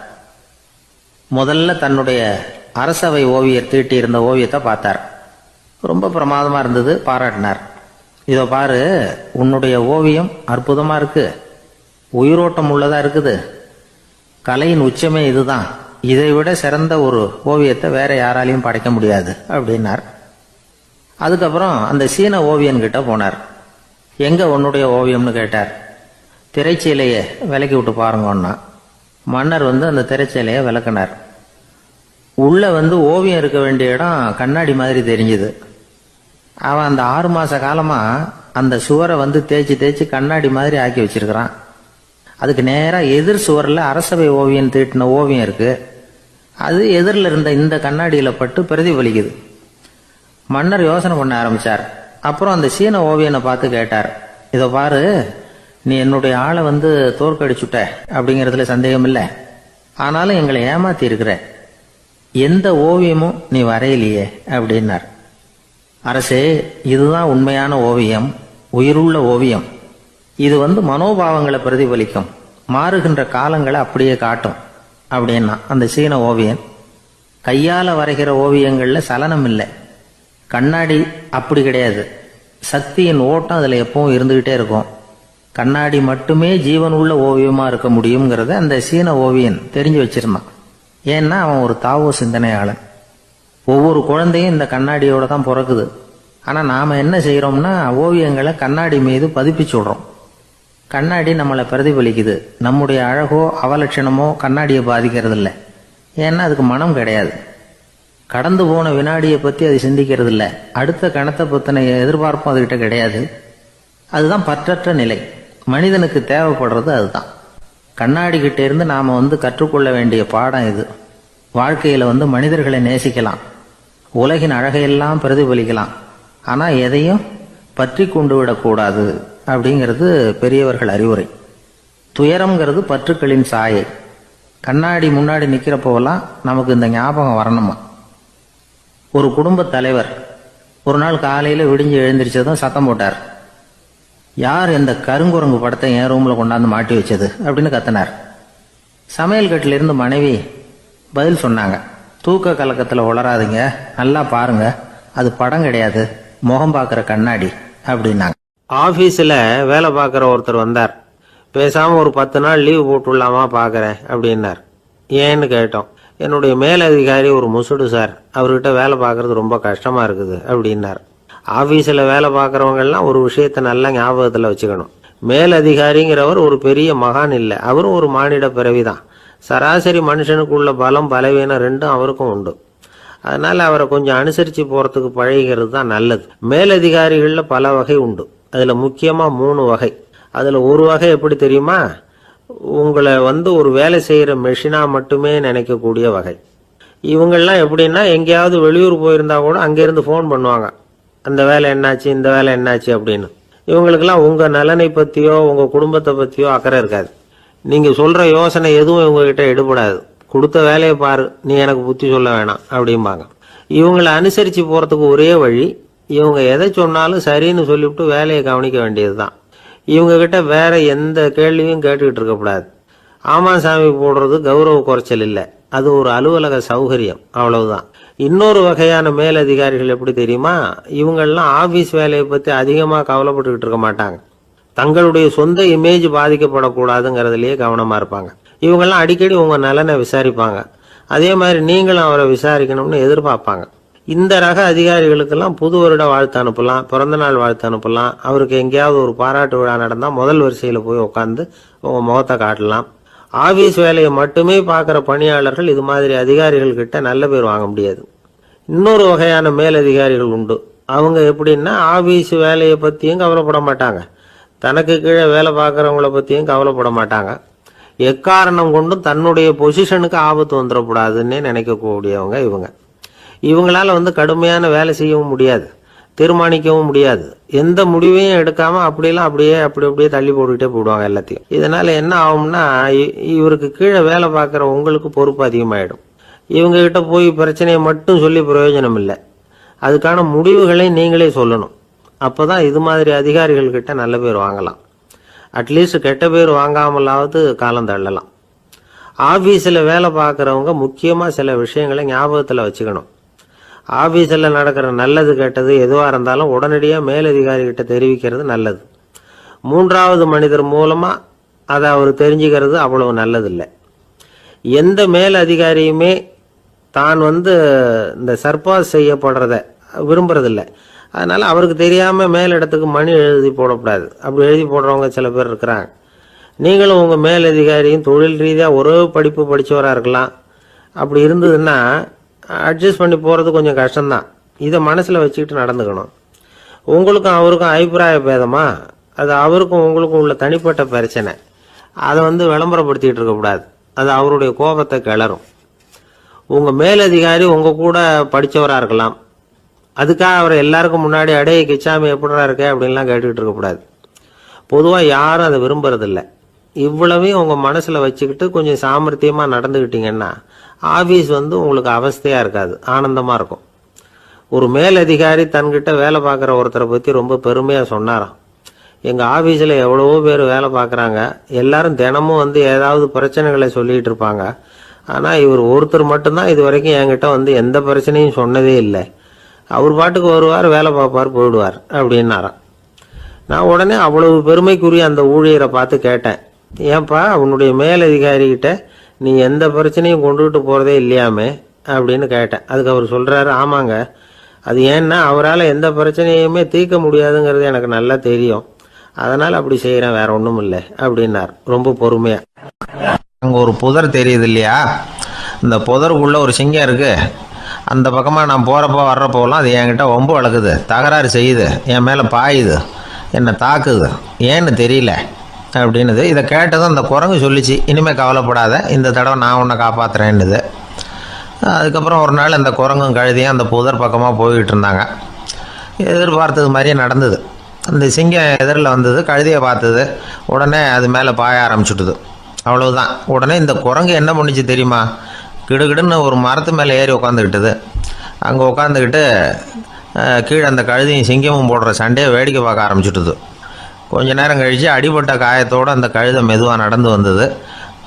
முதல்ல தன்னுடைய அரசவை ஓவியர் தீட்டியிருந்த ஓவியத்தை பார்த்தார். ரொம்ப பிரமாதமாக இருந்தது, பாராட்டினார். இதோ பாரு, உன்னுடைய ஓவியம் அற்புதமாக இருக்கு, உயிரோட்டம் உள்ளதாக இருக்குது, கலையின் உச்சமே இதுதான், இதை விட சிறந்த ஒரு ஓவியத்தை வேற யாராலையும் படைக்க முடியாது அப்படின்னார். அதுக்கப்புறம் அந்த சீன ஓவியன்கிட்ட போனார். எங்க உன்னுடைய ஓவியம்னு கேட்டார். திரைச்சீலையை விலக்கி விட்டு பாருங்கன்னா. மன்னர் அந்த திரைச்சீலையை விளக்குனார். உள்ள ஓவியம் இருக்க வேண்டிய இடம் கண்ணாடி மாதிரி தெரிஞ்சுது. அவன் அந்த 6 மாச காலமா அந்த சுவரை தேய்ச்சி தேய்ச்சி கண்ணாடி மாதிரி ஆக்கி வச்சிருக்கிறான். அதுக்கு நேராக எதிர் சுவரில் அரசவை ஓவியம் தீட்டின ஓவியம் இருக்கு. அது எதிரில் இருந்த இந்த கண்ணாடியில் பட்டு பிரதிபலிக்குது. மன்னர் யோசனை பண்ண ஆரம்பிச்சார். அப்புறம் அந்த சீன ஓவியனை பார்த்து கேட்டார், இதை பாரு, நீ என்னுடைய ஆளை தோற்கடிச்சுட்ட அப்படிங்கிறதுல சந்தேகம் இல்லை, ஆனாலும் எங்களை ஏமாத்தி இருக்கிற, எந்த ஓவியமும் நீ வரையிலையே அப்படின்னார். அரசே, இதுதான் உண்மையான ஓவியம், உயிருள்ள ஓவியம். இது மனோபாவங்களை பிரதிபலிக்கும், மாறுகின்ற காலங்களை அப்படியே காட்டும் அப்படின்னா அந்த சீன ஓவியன். கையால வரைகிற ஓவியங்கள்ல சலனம் இல்லை, கண்ணாடி அப்படி கிடையாது, சக்தியின் ஓட்டம் அதுல எப்பவும் இருந்துகிட்டே இருக்கும். கண்ணாடி மட்டுமே ஜீவன் உள்ள ஓவியமா இருக்க முடியுங்கிறத அந்த சீன ஓவியன் தெரிஞ்சு வச்சிருந்தான். ஏன்னா அவன் ஒரு தாவோ சிந்தனையாளன். ஒவ்வொரு குழந்தையும் இந்த கண்ணாடியோட தான் பிறக்குது. ஆனால் நாம் என்ன செய்கிறோம்னா ஓவியங்களை கண்ணாடி மீது பதிப்பிச்சு விடுறோம். கண்ணாடி நம்மளை பிரதிபலிக்குது. நம்முடைய அழகோ அவலட்சணமோ கண்ணாடியை பாதிக்கிறது இல்லை. ஏன்னா அதுக்கு மனம் கிடையாது. கடந்து போன வினாடியை பற்றி அது சிந்திக்கிறது இல்லை. அடுத்த கணத்தை பற்றின எதிர்பார்ப்பும் அதுகிட்ட கிடையாது. அதுதான் பற்றற்ற நிலை. மனிதனுக்கு தேவைப்படுறது அதுதான். கண்ணாடி கிட்ட இருந்து நாம் கற்றுக்கொள்ள வேண்டிய பாடம் இது. வாழ்க்கையில் மனிதர்களை நேசிக்கலாம், உலகின் அழகையெல்லாம் பிரதிபலிக்கலாம், ஆனால் எதையும் பற்றி கொண்டு விடக்கூடாது அப்படிங்கிறது பெரியவர்கள் அறிவுரை. துயரம்ங்கிறது பற்றுக்களின் சாயை. கண்ணாடி முன்னாடி நிற்கிறப்போவெல்லாம் நமக்கு இந்த ஞாபகம் வரணுமா. ஒரு குடும்ப தலைவர் ஒரு நாள் காலையில் விடிஞ்சு எழுந்திரிச்சதும் சத்தம் போட்டார். யார் இந்த கருங்குரங்கு படத்தை என் ரூமில் கொண்டாந்து மாட்டி வச்சது அப்படின்னு கத்தினார். சமையல் கட்டிலிருந்து மனைவி பதில் சொன்னாங்க, தூக்க கலக்கத்தில் உளராதிங்க, நல்லா பாருங்க, அது படம் கிடையாது, முகம் பார்க்குற கண்ணாடி அப்படின்னாங்க. ஆஃபீஸில் வேலை பார்க்குற ஒருத்தர் வந்தார். பேசாமல் ஒரு 10 நாள் லீவு போட்டுடலாமா பார்க்குறேன் அப்படின்னார். ஏன்னு கேட்டோம். என்னுடைய மேலதிகாரி ஒரு முசுடு சார், அவர்கிட்ட வேலை பார்க்குறது ரொம்ப கஷ்டமாக இருக்குது அப்படின்னார். ஆஃபீஸில் வேலை பார்க்குறவங்கெல்லாம் ஒரு விஷயத்தை நல்லா ஞாபகத்தில் வச்சுக்கணும். மேலதிகாரிங்கிறவர் ஒரு பெரிய மகான் இல்லை, அவரும் ஒரு மானிட பிறவி தான். சராசரி மனுஷனுக்குள்ள பலம் பலவீனம் ரெண்டும் அவருக்கும் உண்டு. அதனால் அவரை கொஞ்சம் அனுசரித்து போகிறதுக்கு பழகிறது தான் நல்லது. மேலதிகாரிகளில் பல வகை உண்டு. அதில் முக்கியமாக 3 வகை. அதில் ஒரு வகை எப்படி தெரியுமா? உங்களை ஒரு வேலை செய்கிற மெஷினாக மட்டுமே நினைக்கக்கூடிய வகை. இவங்கெல்லாம் எப்படின்னா, எங்கேயாவது வெளியூர் போயிருந்தா கூட அங்கேருந்து ஃபோன் பண்ணுவாங்க, அந்த வேலை என்னாச்சு, இந்த வேலை என்னாச்சு அப்படின்னு. இவங்களுக்கெல்லாம் உங்கள் நலனை பற்றியோ உங்கள் குடும்பத்தை பற்றியோ அக்கறை இருக்காது. நீங்கள் சொல்கிற யோசனை எதுவும் இவங்ககிட்ட எடுபடாது. கொடுத்த வேலையை பாரு, நீ எனக்கு புத்தி சொல்ல வேணாம் அப்படிம்பாங்க. இவங்களை அனுசரித்து போகிறதுக்கு ஒரே வழி, இவங்க எதை சொன்னாலும் சரின்னு சொல்லிவிட்டு வேலையை கவனிக்க வேண்டியது தான். இவங்ககிட்ட வேற எந்த கேள்வியும் கேட்டுக்கிட்டு இருக்கக்கூடாது. ஆமா சாமி போடுறது கௌரவ குறைச்சல் இல்லை, அது ஒரு அலுவலக சௌகரியம், அவ்வளவுதான். இன்னொரு வகையான மேலதிகாரிகள் எப்படி தெரியுமா? இவங்கெல்லாம் ஆபீஸ் வேலையை பற்றி அதிகமாக கவலைப்பட்டுக்கிட்டு இருக்க மாட்டாங்க. தங்களுடைய சொந்த இமேஜ் பாதிக்கப்படக்கூடாதுங்கிறதுலயே கவனமாக இருப்பாங்க. இவங்கெல்லாம் அடிக்கடி உங்கள் நலனை விசாரிப்பாங்க. அதே மாதிரி நீங்களும் அவரை விசாரிக்கணும்னு எதிர்பார்ப்பாங்க. இந்த ரக அதிகாரிகளுக்கெல்லாம் புது வருட வாழ்த்து அனுப்பலாம், பிறந்தநாள் வாழ்த்து அனுப்பலாம். அவருக்கு எங்கேயாவது ஒரு பாராட்டு விழா நடந்தால் முதல் வரிசையில் போய் உட்காந்து உங்கள் முகத்தை காட்டலாம். ஆபீஸ் வேலையை மட்டுமே பார்க்குற பணியாளர்கள் இது மாதிரி அதிகாரிகள் கிட்ட நல்ல பேர் வாங்க முடியாது. இன்னொரு வகையான மேலதிகாரிகள் உண்டு. அவங்க எப்படின்னா, ஆபீஸ் வேலையை பற்றியும் கவலைப்பட மாட்டாங்க, தனக்கு கீழே வேலை பார்க்குறவங்கள பற்றியும் கவலைப்பட மாட்டாங்க. எக்காரணம் கொண்டும் தன்னுடைய பொசிஷனுக்கு ஆபத்து வந்துடக்கூடாதுன்னே நினைக்கக்கூடியவங்க இவங்க. இவங்களால கடுமையான வேலை செய்யவும் முடியாது, தீர்மானிக்கவும் முடியாது. எந்த முடிவையும் எடுக்காம அப்படியே தள்ளி போட்டுக்கிட்டே போடுவாங்க எல்லாத்தையும். இதனால என்ன ஆகும்னா, இவருக்கு கீழே வேலை பார்க்குற உங்களுக்கு பொறுப்பு அதிகமாயிடும். இவங்க கிட்ட போய் பிரச்சனையை மட்டும் சொல்லி பிரயோஜனம் இல்லை, அதுக்கான முடிவுகளை நீங்களே சொல்லணும். அப்போதான் இது மாதிரி அதிகாரிகள் கிட்ட நல்ல பேர் வாங்கலாம். அட்லீஸ்ட் கெட்ட பேர் வாங்காமலாவது காலம் தள்ளலாம். ஆபீஸில் வேலை பார்க்குறவங்க முக்கியமாக சில விஷயங்களை ஞாபகத்தில் வச்சுக்கணும். ஆபீஸில் நடக்கிற நல்லது கெட்டது எதுவாக இருந்தாலும் உடனடியாக மேலதிகாரிகிட்ட தெரிவிக்கிறது நல்லது. 3வது மனிதர் மூலமாக அதை அவர் தெரிஞ்சுக்கிறது அவ்வளவு நல்லதில்லை. எந்த மேலதிகாரியுமே தான் இந்த சர்பாஸ் செய்யப்படுறத விரும்புறதில்லை. அதனால் அவருக்கு தெரியாமல் மேலிடத்துக்கு மணி எழுதி போடக்கூடாது. அப்படி எழுதி போடுறவங்க சில பேர் இருக்கிறாங்க. நீங்களும் உங்கள் மேலதிகாரியும் தொழில் ரீதியாக ஒரே படிப்பு படித்தவராக இருக்கலாம். அப்படி இருந்ததுன்னா அட்ஜஸ்ட் பண்ணி போகிறது கொஞ்சம் கஷ்டம்தான். இதை மனசில் வச்சுக்கிட்டு நடந்துக்கணும். உங்களுக்கும் அவருக்கும் அபிப்பிராய பேதமா, அது அவருக்கும் உங்களுக்கும் உள்ள தனிப்பட்ட பிரச்சனை. அதை விளம்பரப்படுத்திக்கிட்டு இருக்கக்கூடாது, அது அவருடைய கோபத்தை கிளறும். உங்கள் மேலதிகாரி உங்கள் கூட படித்தவராக இருக்கலாம், அதுக்காக அவரை எல்லாருக்கும் முன்னாடி அடைய கிச்சாமி எப்படிடா இருக்க அப்படின்லாம் கேட்டுக்கிட்டு இருக்கக்கூடாது. பொதுவாக யாரும் அதை விரும்புறதில்லை. இவ்வளவையும் உங்கள் மனசில் வச்சுக்கிட்டு கொஞ்சம் சாமர்த்தியமாக நடந்துக்கிட்டீங்கன்னா ஆஃபீஸ் உங்களுக்கு அவஸ்தையாக இருக்காது, ஆனந்தமாக இருக்கும். ஒரு மேலதிகாரி தன்கிட்ட வேலை பார்க்குற ஒருத்தரை பற்றி ரொம்ப பெருமையாக சொன்னாராம். எங்கள் ஆஃபீஸில் எவ்வளவோ பேர் வேலை பார்க்குறாங்க, எல்லாரும் தினமும் ஏதாவது பிரச்சனைகளை சொல்லிகிட்டு இருப்பாங்க. ஆனால் இவர் ஒருத்தர் மட்டும்தான் இது வரைக்கும் என்கிட்ட எந்த பிரச்சனையும் சொன்னதே இல்லை. அவர் பாட்டுக்கு வருவார், வேலை பார்ப்பார், போயிடுவார் அப்படின்னாராம். நான் உடனே அவ்வளவு பெருமைக்குரிய அந்த ஊழியரை பார்த்து கேட்டேன், ஏன்பா உன்னுடைய மேலதிகாரிகிட்ட நீ எந்த பிரச்சனையும் கொண்டுகிட்டு போகிறதே இல்லையாமே அப்படின்னு கேட்டேன். அதுக்கு அவர் சொல்கிறாரு, ஆமாங்க, அது ஏன்னா அவரால் எந்த பிரச்சனையுமே தீர்க்க முடியாதுங்கிறது எனக்கு நல்லா தெரியும். அதனால் அப்படி செய்கிறேன், வேற ஒன்றும் இல்லை அப்படின்னார் ரொம்ப பொறுமையாக. அங்கே ஒரு புதர் தெரியுது இல்லையா, இந்த புதருக்குள்ளே ஒரு சிங்கம் இருக்குது. அந்த பக்கமாக நான் போகிறப்போ வர்றப்போலாம் அது என்கிட்ட ஒம்பு வளர்க்குது, தகராறு செய்யுது, என் மேலே பாயுது, என்னை தாக்குது, ஏன்னு தெரியல அப்படின்னுது. இதை கேட்டதும் அந்த குரங்கு சொல்லிச்சு, இனிமேல் கவலைப்படாத, இந்த தடவை நான் உன்னை காப்பாற்றுறேன்னுது. அதுக்கப்புறம் ஒரு நாள் அந்த குரங்கும் கழுதியும் அந்த புதர் பக்கமாக போய்கிட்டு இருந்தாங்க. எதிர்பார்த்தது மாதிரியே நடந்தது. அந்த சிங்கம் எதிரில் வந்தது, கழுதியை பார்த்தது, உடனே அது மேலே பாய ஆரம்பிச்சுட்டுது. அவ்வளவுதான். உடனே இந்த குரங்கு என்ன பண்ணிச்சு தெரியுமா, கிடுகிடுன்னு ஒரு மரத்து மேலே ஏறி உட்காந்துக்கிட்டது. அங்கே உட்காந்துக்கிட்டு கீழே அந்த கழுதியும் சிங்கமும் போடுற சண்டையை வேடிக்கை பார்க்க ஆரம்பிச்சுட்டுது. கொஞ்ச நேரம் கழித்து அடிபட்ட காயத்தோடு அந்த கழுதை மெதுவாக நடந்து வந்தது.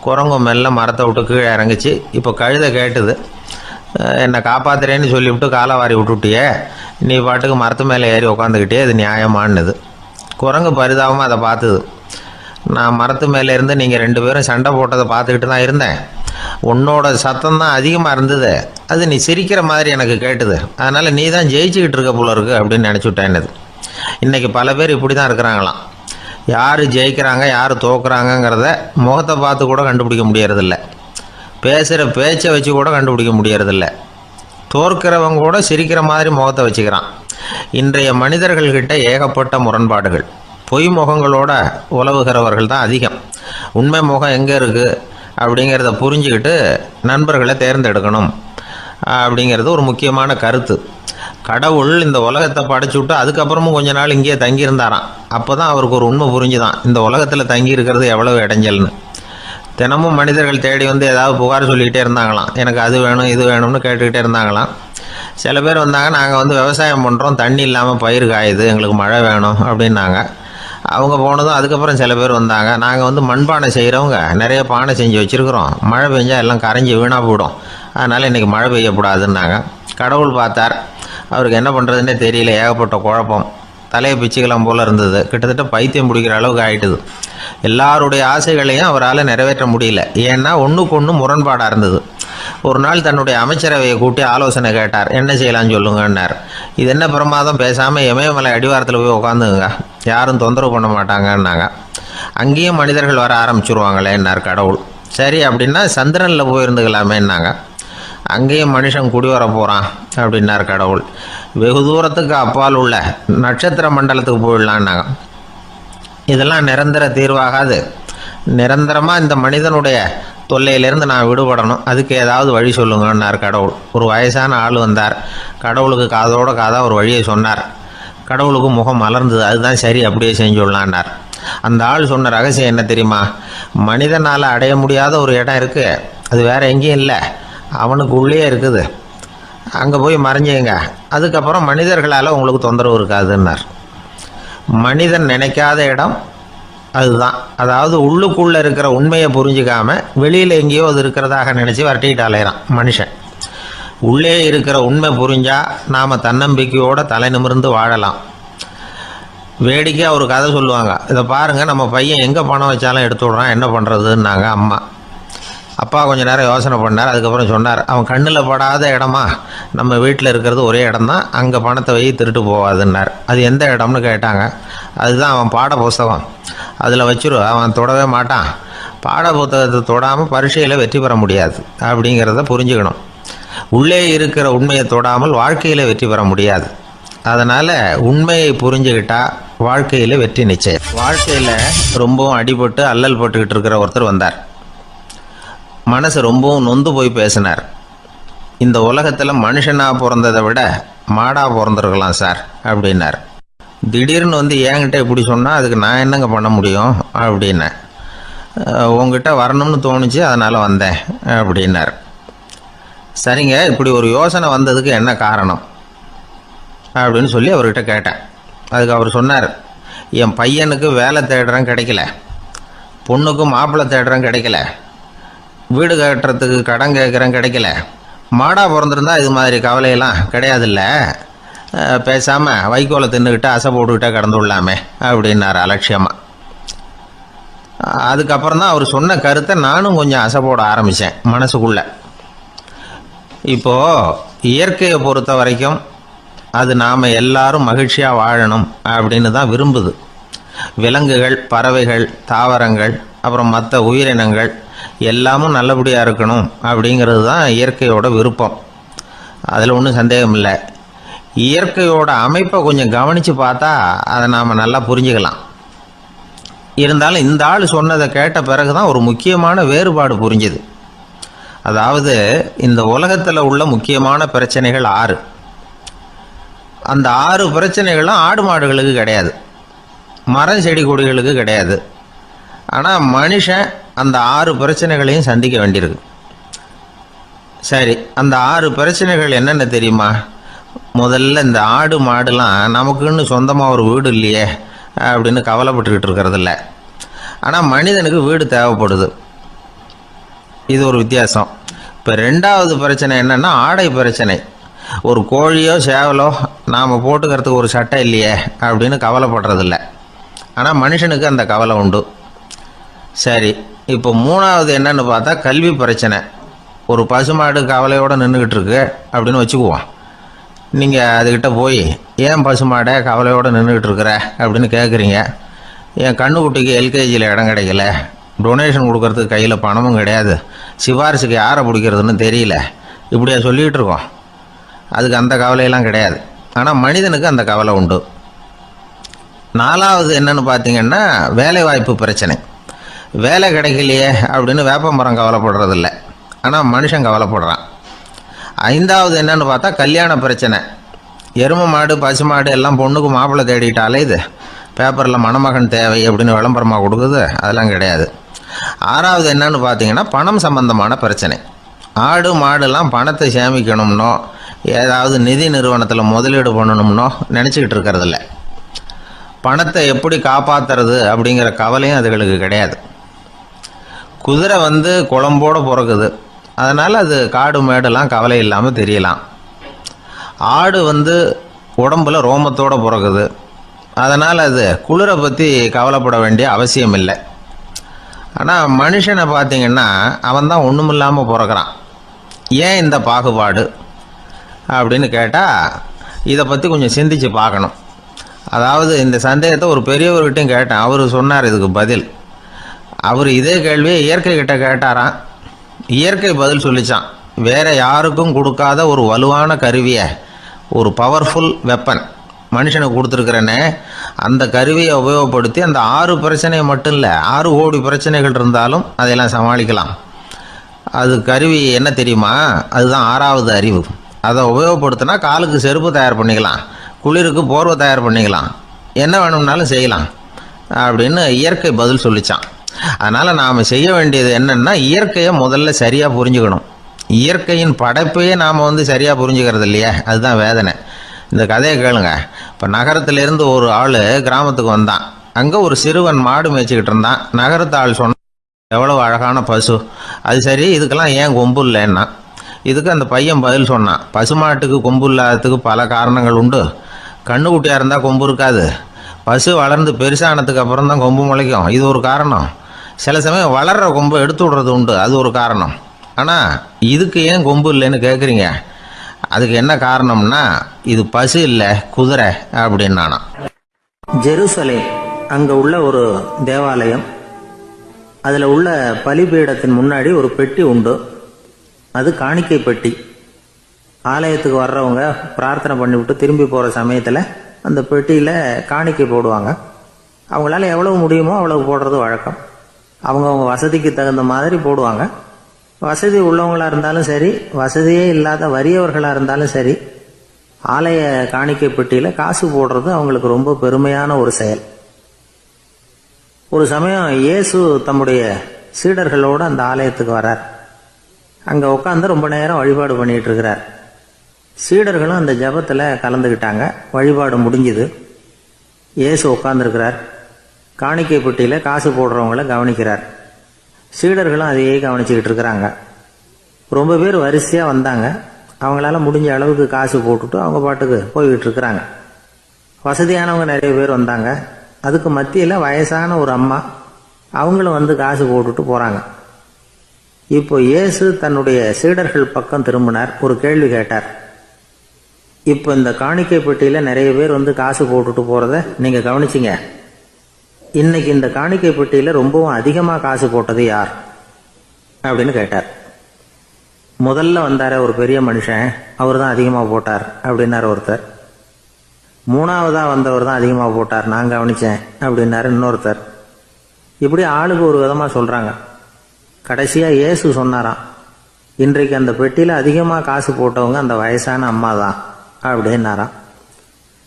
குரங்கும் மெல்ல மரத்தை விட்டு கீழே இறங்குச்சு. இப்போ கழுதை கேட்டுது, என்னை காப்பாற்றுறேன்னு சொல்லிவிட்டு காலை வாரி விட்டுட்டியே, நீ பாட்டுக்கு மரத்து மேலே ஏறி உட்காந்துக்கிட்டே, இது நியாயமானது. குரங்கு பரிதாபமாக அதை பார்த்துது. நான் மரத்து மேலே இருந்து நீங்கள் 2 பேரும் சண்டை போட்டதை பார்த்துக்கிட்டு தான் இருந்தேன். உன்னோட சத்தம் தான் அதிகமாக இருந்தது, அது நீ சிரிக்கிற மாதிரி எனக்கு கேட்டுது, அதனால் நீ தான் ஜெயிச்சுக்கிட்டு இருக்க போல இருக்கு அப்படின்னு நினச்சிவிட்டேன்னது. இன்றைக்கி பல பேர் இப்படி தான் இருக்கிறாங்களாம். யார் ஜெயிக்கிறாங்க யார் தோக்குறாங்கங்கிறத முகத்தை பார்த்து கூட கண்டுபிடிக்க முடியறதில்ல, பேசுகிற பேச்சை வச்சு கூட கண்டுபிடிக்க முடியறதில்ல. தோற்கிறவங்க கூட சிரிக்கிற மாதிரி முகத்தை வச்சுக்கிறான். இன்றைய மனிதர்கள்கிட்ட ஏகப்பட்ட முரண்பாடுகள். பொய் முகங்களோட உலவுகிறவர்கள் தான் அதிகம். உண்மை முகம் எங்கே இருக்குது அப்படிங்கிறத புரிஞ்சுக்கிட்டு நண்பர்களை தேர்ந்தெடுக்கணும் அப்படிங்கிறது ஒரு முக்கியமான கருத்து. கடவுள் இந்த உலகத்தை படைச்சு விட்டு அதுக்கப்புறமும் கொஞ்ச நாள் இங்கேயே தங்கியிருந்தாராம். அப்போ தான் அவருக்கு ஒரு உண்மை புரிஞ்சுதான், இந்த உலகத்தில் தங்கி இருக்கிறது எவ்வளவு இடைஞ்சல்னு. தினமும் மனிதர்கள் தேடி வந்து ஏதாவது புகார் சொல்லிக்கிட்டே இருந்தாங்களாம், எனக்கு அது வேணும் இது வேணும்னு கேட்டுக்கிட்டே இருந்தாங்களாம். சில பேர் வந்தாங்க, நாங்கள் வந்து விவசாயம் பண்ணுறோம், தண்ணி இல்லாமல் பயிர் காயுது, எங்களுக்கு மழை வேணும் அப்படின்னாங்க. அவங்க போனதும் அதுக்கப்புறம் சில பேர் வந்தாங்க, நாங்கள் வந்து மண்பானை செய்கிறவங்க, நிறைய பானை செஞ்சு வச்சுருக்குறோம், மழை பெஞ்சால் எல்லாம் கரைஞ்சி வீணாக போயிடும், அதனால் இன்றைக்கி மழை பெய்யக்கூடாதுன்னாங்க. கடவுள் பார்த்தார், அவருக்கு என்ன பண்ணுறதுன்னே தெரியல, ஏகப்பட்ட குழப்பம், தலையை பிச்சுக்கலாம் போல் இருந்தது, கிட்டத்தட்ட பைத்தியம் பிடிக்கிற அளவுக்கு ஆகிட்டுது. எல்லாருடைய ஆசைகளையும் அவரால் நிறைவேற்ற முடியல, ஏன்னா ஒன்றுக்கு ஒன்று முரண்பாடாக இருந்தது. ஒரு நாள் தன்னுடைய அமைச்சரவையை கூட்டி ஆலோசனை கேட்டார், என்ன செய்யலாம்னு சொல்லுங்கன்னார். இது என்ன பிரமாதம், பேசாமல் இமயமலை அடிவாரத்தில் போய் உட்காந்துங்க, யாரும் தொந்தரவு பண்ண மாட்டாங்கன்னாங்க. அங்கேயும் மனிதர்கள் வர ஆரம்பிச்சுருவாங்களேன்னார் கடவுள். சரி அப்படின்னா சந்திரனில் போயிருந்துக்கலாமேன்னாங்க. அங்கேயும் மனுஷன் குடி வர போகிறான் அப்படின்னார் கடவுள். வெகு தூரத்துக்கு அப்பால் உள்ள நட்சத்திர மண்டலத்துக்கு போயிடலான்னாங்க. இதெல்லாம் நிரந்தர தீர்வாகாது, நிரந்தரமாக இந்த மனிதனுடைய தொல்லையிலேருந்து நான் விடுபடணும், அதுக்கு ஏதாவது வழி சொல்லுங்கன்னார் கடவுள். ஒரு வயசான ஆள் வந்தார், கடவுளுக்கு காதோட காதாக ஒரு வழியை சொன்னார். கடவுளுக்கு முகம் மலர்ந்தது, அதுதான் சரி, அப்படியே செஞ்சுடலான்னார். அந்த ஆள் சொன்ன ரகசியம் என்ன தெரியுமா, மனிதனால் அடைய முடியாத ஒரு இடம் இருக்குது, அது வேறு எங்கேயும் இல்லை, அவனுக்கு உள்ளே இருக்குது, அங்கே போய் மறைஞ்சிங்க, அதுக்கப்புறம் மனிதர்களால் உங்களுக்கு தொந்தரவு இருக்காதுன்னார். மனிதன் நினைக்காத இடம் அதுதான். அதாவது உள்ளுக்குள்ளே இருக்கிற உண்மையை புரிஞ்சிக்காமல் வெளியில் எங்கேயோ அது இருக்கிறதாக நினச்சி வரட்டிக்கிட்டு அலையிறான் மனுஷன். உள்ளே இருக்கிற உண்மை புரிஞ்சால் நாம் தன்னம்பிக்கையோடு தலை நிமிர்ந்து வாழலாம். வேடிக்கையாக ஒரு கதை சொல்லுவாங்க, இதை பாருங்கள், நம்ம பையன் எங்கே பணம் வச்சாலும் எடுத்து விட்றான், என்ன பண்ணுறதுன்னாங்க அம்மா. அப்பா கொஞ்சம் நேரம் யோசனை பண்ணார், அதுக்கப்புறம் சொன்னார், அவன் கண்ணில் படாத இடமா நம்ம வீட்டில் இருக்கிறது ஒரே இடம் தான், அங்கே பணத்தை வை திருட்டு போகாதுன்னார். அது எந்த இடம்னு கேட்டாங்க. அதுதான் அவன் பாட புஸ்தகம், அதில் வச்சிரு, அவன் தொடவே மாட்டான், பாட புத்தகத்தை தொடாமல் பரீட்சையில் வெற்றி பெற முடியாது அப்படிங்கிறத புரிஞ்சுக்கணும். உள்ளே இருக்கிற உண்மையை தொடாமல் வாழ்க்கையில் வெற்றி பெற முடியாது. அதனால் உண்மையை புரிஞ்சுக்கிட்டால் வாழ்க்கையில் வெற்றி நிச்சயம். வாழ்க்கையில் ரொம்பவும் அடிபட்டு அல்லல் பட்டுக்கிட்டு இருக்கிற ஒருத்தர் வந்தார். மனசு ரொம்பவும் நொந்து போய் பேசினார். இந்த உலகத்தில் மனுஷனாக பிறந்ததை விட மாடாக பிறந்திருக்கலாம் சார் அப்படின்னார். திடீர்னு வந்து என்கிட்ட இப்படி சொன்னால் அதுக்கு நான் என்னங்க பண்ண முடியும் அப்படின்னேன். உங்ககிட்ட வரணும்னு தோணுச்சு, அதனால் வந்தேன் அப்படின்னார். சரிங்க, இப்படி ஒரு யோசனை வந்ததுக்கு என்ன காரணம் அப்படின்னு சொல்லி அவர்கிட்ட கேட்டேன். அதுக்கு அவர் சொன்னார், என் பையனுக்கு வேலை தேடுறேன் கிடைக்கல, பொண்ணுக்கு மாப்பிள்ளை தேடுறேன் கிடைக்கல, வீடு கட்டுறதுக்கு கடன் கேட்குறேன் கிடைக்கல, மாடாக பிறந்திருந்தா இது மாதிரி கவலையெல்லாம் கிடையாதுல்ல, பேசாமல் வைக்கோலை தின்னுக்கிட்டு அசை போட்டுக்கிட்டே கடந்து விடலாமே அப்படின்னார் அலட்சியமாக. அதுக்கப்புறம் தான் அவர் சொன்ன கருத்தை நானும் கொஞ்சம் அசை போட ஆரம்பித்தேன் மனசுக்குள்ளே. இப்போது இயற்கையை பொறுத்த வரைக்கும் அது நாம் எல்லாரும் மகிழ்ச்சியாக வாழணும் அப்படின்னு தான் விரும்புது. விலங்குகள், பறவைகள், தாவரங்கள், அப்புறம் மற்ற உயிரினங்கள் எல்லாமும் நல்லபடியாக இருக்கணும் அப்படிங்கிறது தான் இயற்கையோட விருப்பம். அதில் ஒன்றும் சந்தேகம் இல்லை. இயற்கையோட அமைப்பை கொஞ்சம் கவனித்து பார்த்தா அதை நாம் நல்லா புரிஞ்சுக்கலாம். இருந்தாலும் இந்த ஆள் சொன்னதை கேட்ட பிறகு தான் ஒரு முக்கியமான வேறுபாடு புரிஞ்சுது. அதாவது இந்த உலகத்தில் உள்ள முக்கியமான பிரச்சனைகள் 6. அந்த 6 பிரச்சனைகளும் ஆடு மாடுகளுக்கு கிடையாது, மரம் செடி கொடிகளுக்கு கிடையாது. ஆனால் மனுஷன் அந்த 6 பிரச்சனைகளையும் சந்திக்க வேண்டியிருக்கு. சரி, அந்த 6 பிரச்சனைகள் என்னென்ன தெரியுமா? முதல்ல இந்த ஆடு மாடுலாம் நமக்குன்னு சொந்தமாக ஒரு வீடு இல்லையே அப்படின்னு கவலைப்பட்டுக்கிட்டு இருக்கிறதில்ல. ஆனால் மனிதனுக்கு வீடு தேவைப்படுது. இது ஒரு வித்தியாசம். இப்போ 2வது பிரச்சனை என்னென்னா ஆடை பிரச்சனை. ஒரு கோழியோ சேவலோ நாம் போட்டுக்கிறதுக்கு ஒரு சட்டை இல்லையே அப்படின்னு கவலைப்படுறதில்ல. ஆனால் மனுஷனுக்கு அந்த கவலை உண்டு. சரி, இப்போ 3வது என்னன்னு பார்த்தா கல்வி பிரச்சனை. ஒரு பசுமாடு கவலையோடு நின்றுக்கிட்டு இருக்கு அப்படின்னு வச்சுக்குவோம். நீங்கள் அதுக்கிட்ட போய் ஏன் பசுமாடை கவலையோடு நின்றுக்கிட்டு இருக்கிற அப்படின்னு கேட்குறீங்க. என் கண்ணுக்குட்டிக்கு எல்கேஜியில் இடம் கிடைக்கல, டொனேஷன் கொடுக்கறதுக்கு கையில் பணமும் கிடையாது, சிபாரிசுக்கு யாரை பிடிக்கிறதுன்னு தெரியல, இப்படியா சொல்லிகிட்டு இருக்கோம். அதுக்கு அந்த கவலையெல்லாம் கிடையாது. ஆனால் மனிதனுக்கு அந்த கவலை உண்டு. 4வது என்னன்னு பார்த்தீங்கன்னா வேலை வாய்ப்பு பிரச்சனை. வேலை கிடைக்கலையே அப்படின்னு வேப்ப மரம் கவலைப்படுறதில்ல, ஆனால் மனுஷன் கவலைப்படுறான். 5வது என்னன்னு பார்த்தா கல்யாண பிரச்சனை. எருமை மாடு, பசு மாடு எல்லாம் பொண்ணுக்கு மாப்பிள்ளை தேடிட்டாலே இது பேப்பரில் மணமகன் தேவை அப்படின்னு விளம்பரமாக கொடுக்குது, அதெல்லாம் கிடையாது. 6வது என்னன்னு பார்த்தீங்கன்னா பணம் சம்பந்தமான பிரச்சனை. ஆடு மாடுலாம் பணத்தை சேமிக்கணும்னோ ஏதாவது நிதி நிறுவனத்தில் முதலீடு பண்ணணும்னோ நினச்சிக்கிட்டு இருக்கிறதில்ல. பணத்தை எப்படி காப்பாற்றுறது அப்படிங்கிற கவலையும் அதுகளுக்கு கிடையாது. குதிரை குளம்போடு பிறக்குது, அதனால் அது காடு மேடெல்லாம் கவலை இல்லாமல் தெரியலாம். ஆடு உடம்புல ரோமத்தோடு பிறக்குது, அதனால் அது குளிரை பற்றி கவலைப்பட வேண்டிய அவசியம் இல்லை. ஆனால் மனுஷனை பார்த்திங்கன்னா அவன் தான் ஒன்றும் இல்லாமல் பிறக்கிறான். ஏன் இந்த பாகுபாடு அப்படின்னு கேட்டால் இதை பற்றி கொஞ்சம் சிந்திச்சு பார்க்கணும். அதாவது இந்த சந்தேகத்தை ஒரு பெரியவர்கிட்டையும் கேட்டேன். அவர் சொன்னார் இதுக்கு பதில். அவர் இதே கேள்வியை இயற்கை கிட்ட கேட்டாராம். இயற்கை பதில் சொல்லிச்சான். வேற யாருக்கும் கொடுக்காத ஒரு வலுவான கருவியை, ஒரு பவர்ஃபுல் வெப்பன் மனுஷனுக்கு கொடுத்துருக்கிறேன்னு, அந்த கருவியை உபயோகப்படுத்தி அந்த 6 பிரச்சனை மட்டும் இல்லை, 6 கோடி பிரச்சனைகள் இருந்தாலும் அதையெல்லாம் சமாளிக்கலாம். அது கருவி என்ன தெரியுமா? அதுதான் 6வது அறிவு. அதை உபயோகப்படுத்தினா காலுக்கு செருப்பு தயார் பண்ணிக்கலாம், குளிருக்கு போர்வை தயார் பண்ணிக்கலாம், என்ன வேணும்னாலும் செய்யலாம் அப்படின்னு இயற்கை பதில் சொல்லிச்சான். அதனால் நாம் செய்ய வேண்டியது என்னென்னா இயற்கையை முதல்ல சரியாக புரிஞ்சுக்கணும். இயற்கையின் படைப்பையே நாம் சரியாக புரிஞ்சுக்கிறது இல்லையா, அதுதான் வேதனை. இந்த கதையை கேளுங்க. இப்போ நகரத்திலேருந்து ஒரு ஆள் கிராமத்துக்கு வந்தான். அங்கே ஒரு சிறுவன் மாடு மேய்ச்சிக்கிட்டு இருந்தான். நகரத்து ஆள் சொன்னான், எவ்வளோ அழகான பசு, அது சரி இதுக்கெல்லாம் ஏன் கொம்பு இல்லைன்னா. இதுக்கு அந்த பையன் பதில் சொன்னான், பசுமாட்டுக்கு கொம்பு இல்லாததுக்கு பல காரணங்கள் உண்டு. கண்ணுக்குட்டியாக இருந்தால் கொம்பு இருக்காது, பசு வளர்ந்து பெருசானதுக்கு அப்புறம் தான் கொம்பு முளைக்கும், இது ஒரு காரணம். சில சமயம் வளர்கிற கொம்பை எடுத்து விடுறது உண்டு, அது ஒரு காரணம். ஆனால் இதுக்கு ஏன் கொம்பு இல்லைன்னு கேட்குறீங்க, அதுக்கு என்ன காரணம்னா இது பசு இல்லை குதிரை அப்படின்னானா. ஜெருசலேம் அங்கே உள்ள ஒரு தேவாலயம், அதில் உள்ள பலிபீடத்தின் முன்னாடி ஒரு பெட்டி உண்டு. அது காணிக்கை பெட்டி. ஆலயத்துக்கு வர்றவங்க பிரார்த்தனை பண்ணிவிட்டு திரும்பி போகிற சமயத்தில் அந்த பெட்டியில் காணிக்கை போடுவாங்க. அவங்களால எவ்வளவு முடியுமோ அவ்வளவு போடுறது வழக்கம். அவங்கவுங்க வசதிக்கு தகுந்த மாதிரி போடுவாங்க. வசதி உள்ளவங்களாக இருந்தாலும் சரி, வசதியே இல்லாத வறியவர்களாக இருந்தாலும் சரி, ஆலய காணிக்கை பெட்டியில் காசு போடுறது அவங்களுக்கு ரொம்ப பெருமையான ஒரு செயல். ஒரு சமயம் இயேசு தம்முடைய சீடர்களோடு அந்த ஆலயத்துக்கு வர்றார். அங்கே உட்காந்து ரொம்ப நேரம் வழிபாடு பண்ணிகிட்டு இருக்கிறார். சீடர்களும் அந்த ஜபத்தில் கலந்துக்கிட்டாங்க. வழிபாடு முடிஞ்சுது. இயேசு உட்காந்துருக்கிறார். காணிக்கை பெட்டியில் காசு போடுறவங்கள கவனிக்கிறார். சீடர்களும் அதையே கவனிச்சுக்கிட்டு இருக்கிறாங்க. ரொம்ப பேர் வரிசையாக வந்தாங்க. அவங்களால முடிஞ்ச அளவுக்கு காசு போட்டுட்டு அவங்க பாட்டுக்கு போய்கிட்டு இருக்கிறாங்க. வசதியானவங்க நிறைய பேர் வந்தாங்க. அதுக்கு மத்தியில் வயசான ஒரு அம்மா, அவங்களும் காசு போட்டுட்டு போகிறாங்க. இப்போ இயேசு தன்னுடைய சீடர்கள் பக்கம் திரும்பினார். ஒரு கேள்வி கேட்டார். இப்போ இந்த காணிக்கை பெட்டியில் நிறைய பேர் வந்து காசு போட்டுட்டு போகிறத நீங்கள் கவனிச்சிங்க. இன்னைக்கு இந்த காணிக்கை பெட்டியில் ரொம்பவும் அதிகமாக காசு போட்டது யார் அப்படின்னு கேட்டார். முதல்ல வந்தார ஒரு பெரிய மனுஷன், அவர் தான் அதிகமாக போட்டார் அப்படின்னாரு ஒருத்தர். மூணாவதாக வந்தவர் தான் அதிகமாக போட்டார், நான் கவனித்தேன் அப்படின்னாரு இன்னொருத்தர். இப்படி ஆளுக்கு ஒரு விதமாக சொல்கிறாங்க. கடைசியாக இயேசு சொன்னாராம், இன்றைக்கு அந்த பெட்டியில் அதிகமாக காசு போட்டவங்க அந்த வயசான அம்மா தான் அப்படின்னாராம்.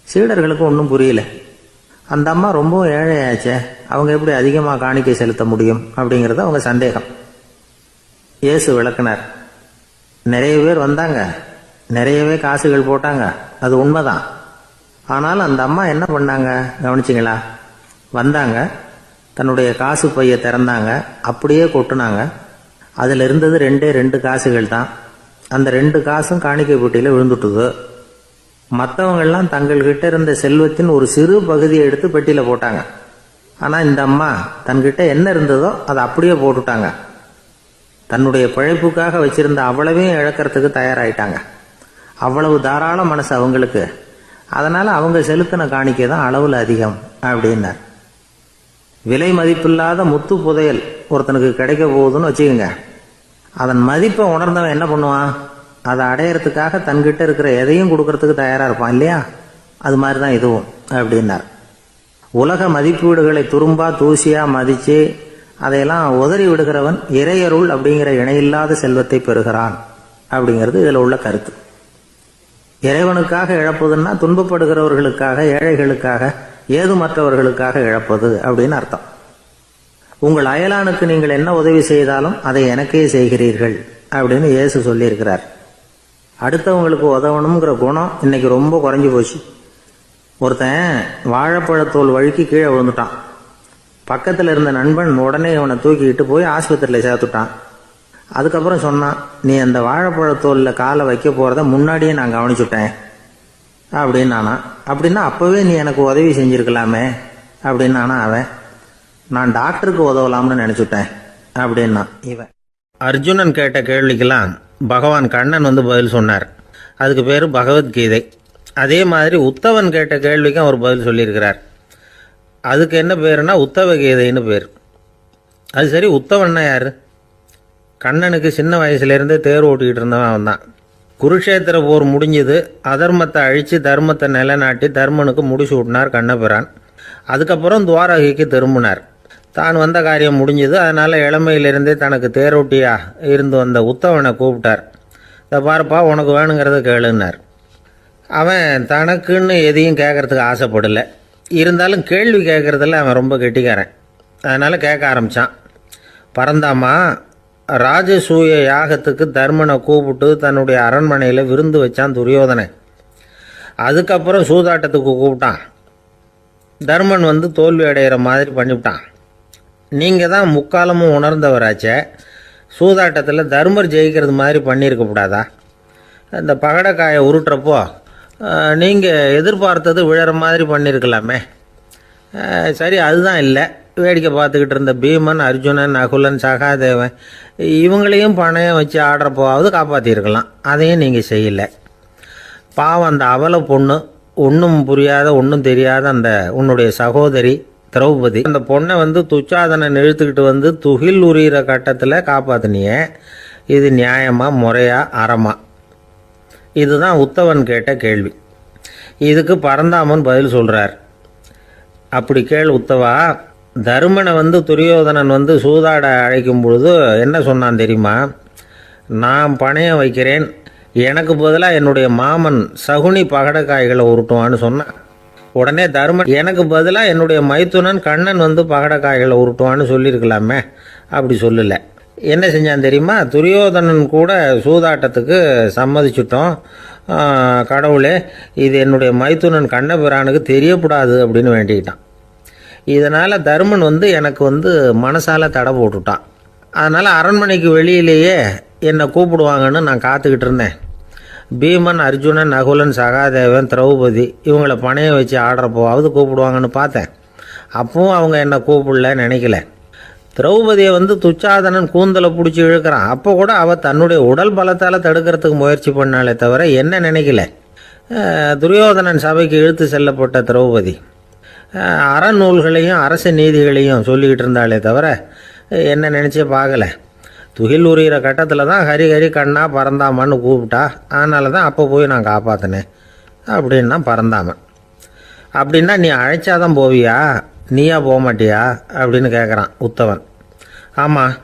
சீடர்களுக்கு ஒன்றும் புரியல. அந்த அம்மா ரொம்பவும் ஏழையாச்சே, அவங்க எப்படி அதிகமாக காணிக்கை செலுத்த முடியும் அப்படிங்கிறது அவங்க சந்தேகம். இயேசு விளக்குனார். நிறைய பேர் வந்தாங்க, நிறையவே காசுகள் போட்டாங்க, அது உண்மைதான். ஆனால் அந்த அம்மா என்ன பண்ணாங்க கவனிச்சிங்களா? வந்தாங்க, தன்னுடைய காசு பையை திறந்தாங்க, அப்படியே கொட்டுனாங்க. அதில் இருந்தது 2 காசுகள் தான். அந்த 2 காசும் காணிக்கை பெட்டியில் விழுந்துட்டுது. மற்றவங்கள்லாம் தங்கள்கிட்ட இருந்த செல்வத்தின் ஒரு சிறு பகுதியை எடுத்து பெட்டியில் போட்டாங்க. ஆனால் இந்த அம்மா தன்கிட்ட என்ன இருந்ததோ அதை அப்படியே போட்டுட்டாங்க. தன்னுடைய பிழைப்புக்காக வச்சிருந்த அவ்வளவையும் இழக்கிறதுக்கு தயாராயிட்டாங்க. அவ்வளவு தாராள மனசு அவங்களுக்கு. அதனால் அவங்க செலுத்தின காணிக்கை தான் அளவில் அதிகம் அப்படின்னார். விலை மதிப்பில்லாத முத்து புதையல் ஒருத்தனுக்கு கிடைக்க போகுதுன்னு வச்சுக்கோங்க. அதன் மதிப்பை உணர்ந்தவன் என்ன பண்ணுவான்? அதை அடையிறதுக்காக தன்கிட்ட இருக்கிற எதையும் கொடுக்கறதுக்கு தயாராக இருப்பான் இல்லையா? அது மாதிரி தான் இதுவும் அப்படின்னார். உலக மதிப்பீடுகளை துரும்பா தூசியா மதித்து அதையெல்லாம் உதறி விடுகிறவன் இறையருள் அப்படிங்கிற இணையில்லாத செல்வத்தை பெறுகிறான் அப்படிங்கிறது இதில் உள்ள கருத்து. இறைவனுக்காக இழப்பதுன்னா துன்பப்படுகிறவர்களுக்காக, ஏழைகளுக்காக, ஏதுமற்றவர்களுக்காக இழப்பது அப்படின்னு அர்த்தம். உங்கள் அயலானுக்கு நீங்கள் என்ன உதவி செய்தாலும் அதை எனக்கே செய்கிறீர்கள் அப்படின்னு இயேசு சொல்லியிருக்கிறார். அடுத்தவங்களுக்கு உதவணுங்கிற குணம் இன்னைக்கு ரொம்ப குறைஞ்சி போச்சு. ஒருத்தன் வாழைப்பழத்தோல் வழுக்கி கீழே விழுந்துட்டான். பக்கத்தில் இருந்த நண்பன் உடனே இவனை தூக்கிக்கிட்டு போய் ஆஸ்பத்திரியில் சேர்த்துட்டான். அதுக்கப்புறம் சொன்னான், நீ அந்த வாழைப்பழத்தோலில் காலை வைக்க போகிறத முன்னாடியே நான் கவனிச்சுட்டேன் அப்படின்னானா. அப்படின்னா அப்போவே நீ எனக்கு உதவி செஞ்சுருக்கலாமே அப்படின்னானா அவன். நான் டாக்டருக்கு உதவலாம்னு நினச்சிட்டேன் அப்படின்னா இவன். அர்ஜுனன் கேட்ட கேள்விக்கெல்லாம் பகவான் கண்ணன் வந்து பதில் சொன்னார். அதுக்கு பேர் பகவத்கீதை. அதே மாதிரி உத்தவன் கேட்ட கேள்விக்கும் அவர் பதில் சொல்லியிருக்கிறார். அதுக்கு என்ன பேருனா உத்தவ கீதைன்னு பேர். அது சரி, உத்தவன்னா யார்? கண்ணனுக்கு சின்ன வயசுலேருந்தே தேர் ஓட்டிக்கிட்டு இருந்தவன் அவன் தான். குருஷேத்திர போர் முடிஞ்சது. அதர்மத்தை அழித்து தர்மத்தை நிலைநாட்டி தர்மனுக்கு முடிச்சு விட்டினார் கண்ணபிரான். அதுக்கப்புறம் துவாரகைக்கு திரும்பினார். தான் வந்த காரியம் முடிஞ்சது. அதனால் இளமையிலிருந்தே தனக்கு தேரோட்டியா இருந்து வந்த உத்தவனை கூப்பிட்டார். இதை பாருப்பா, உனக்கு வேணுங்கிறத கேளுன்னார். அவன் தனக்குன்னு எதையும் கேட்கறதுக்கு ஆசைப்படலை. இருந்தாலும் கேள்வி கேட்குறதில் அவன் ரொம்ப கெட்டிக்காரன். அதனால் கேட்க ஆரம்பித்தான். பரந்தாமா, ராஜசூய யாகத்துக்கு தர்மனை கூப்பிட்டு தன்னுடைய அரண்மனையில் விருந்து வச்சான் துரியோதனை. அதுக்கப்புறம் சூதாட்டத்துக்கு கூப்பிட்டான். தர்மன் வந்து தோல்வி அடைகிற மாதிரி பண்ணிவிட்டான். நீங்கள் தான் முக்காலமும் உணர்ந்தவராச்சே, சூதாட்டத்தில் தர்மர் ஜெயிக்கிறது மாதிரி பண்ணியிருக்கக்கூடாதா? இந்த பகடக்காயை உருட்டுறப்போ நீங்கள் எதிர்பார்த்தது விழற மாதிரி பண்ணியிருக்கலாமே. சரி, அதுதான் இல்லை. வேடிக்கை பார்த்துக்கிட்டு இருந்த பீமன், அர்ஜுனன், நகுலன், சகாதேவன் இவங்களையும் பணையம் வச்சு ஆடுறப்போவாவது காப்பாற்றிருக்கலாம். அதையும் நீங்கள் செய்யலை. பாவம் அந்த அவல பொண்ணு, ஒன்றும் புரியாத ஒன்றும் தெரியாத அந்த உன்னுடைய சகோதரி திரௌபதி, அந்த பொண்ணை வந்து துச்சாதனன் இழுத்துக்கிட்டு வந்து துகில் உரிகிற கட்டத்தில் காப்பாற்றினியே. இது நியாயமா, முறையா, அறமா? இதுதான் உத்தவன் கேட்ட கேள்வி. இதுக்கு பரந்தாமன் பதில் சொல்கிறார். அப்படி கேள் உத்தவா. தருமனை வந்து துரியோதனன் வந்து சூதாட அழைக்கும் பொழுது என்ன சொன்னான் தெரியுமா? நான் பணையம் வைக்கிறேன், எனக்கு பதிலாக என்னுடைய மாமன் சகுனி பகடக்காய்களை உருட்டுவான்னு சொன்னான். உடனே தருமன், எனக்கு பதிலாக என்னுடைய மைத்துனன் கண்ணன் வந்து பகடக்காய்களை உருட்டுவான்னு சொல்லியிருக்கலாமே. அப்படி சொல்லலை. என்ன செஞ்சான் தெரியுமா? துரியோதனன் கூட சூதாட்டத்துக்கு சம்மதிச்சிட்டோம், கடவுளே இது என்னுடைய மைத்துனன் கண்ணபிரானுக்கு தெரியக்கூடாது அப்படின்னு வேண்டிக்கிட்டான். இதனால் தருமன் வந்து எனக்கு வந்து மனசால் தடை போட்டுட்டான். அதனால் அரண்மனைக்கு வெளியிலேயே என்னை கூப்பிடுவாங்கன்னு நான் காத்துக்கிட்டு இருந்தேன். பீமன், அர்ஜுனன், நகுலன், சகாதேவன், திரௌபதி இவங்களை பணையம் வச்சு ஆடுறப்போவாவது கூப்பிடுவாங்கன்னு பார்த்தேன். அப்பவும் அவங்க என்னை கூப்பிடல, நினைக்கல. திரௌபதியை வந்து துச்சாதனன் கூந்தலை பிடிச்சி இழுக்கிறான். அப்போ கூட அவள் தன்னுடைய உடல் பலத்தால் தடுக்கிறதுக்கு முயற்சி பண்ணாலே தவிர என்ன நினைக்கல. துரியோதனன் சபைக்கு இழுத்து செல்லப்பட்ட திரௌபதி அறநூல்களையும் அரச நீதிகளையும் சொல்லிக்கிட்டு இருந்தாலே தவிர என்ன நினச்சே பார்க்கலை. துகில் உரிகிற கட்டத்தில் தான் ஹரி ஹரி கண்ணா பறந்தாமன்னு கூப்பிட்டா, அதனால தான் அப்போ போய் நான் காப்பாற்றினேன் அப்படின்னா பறந்தாமன். அப்படின்னா நீ அழைச்சாதான் போவியா, நீயா போக மாட்டியா அப்படின்னு கேட்குறான் உத்தவன். ஆமாம்,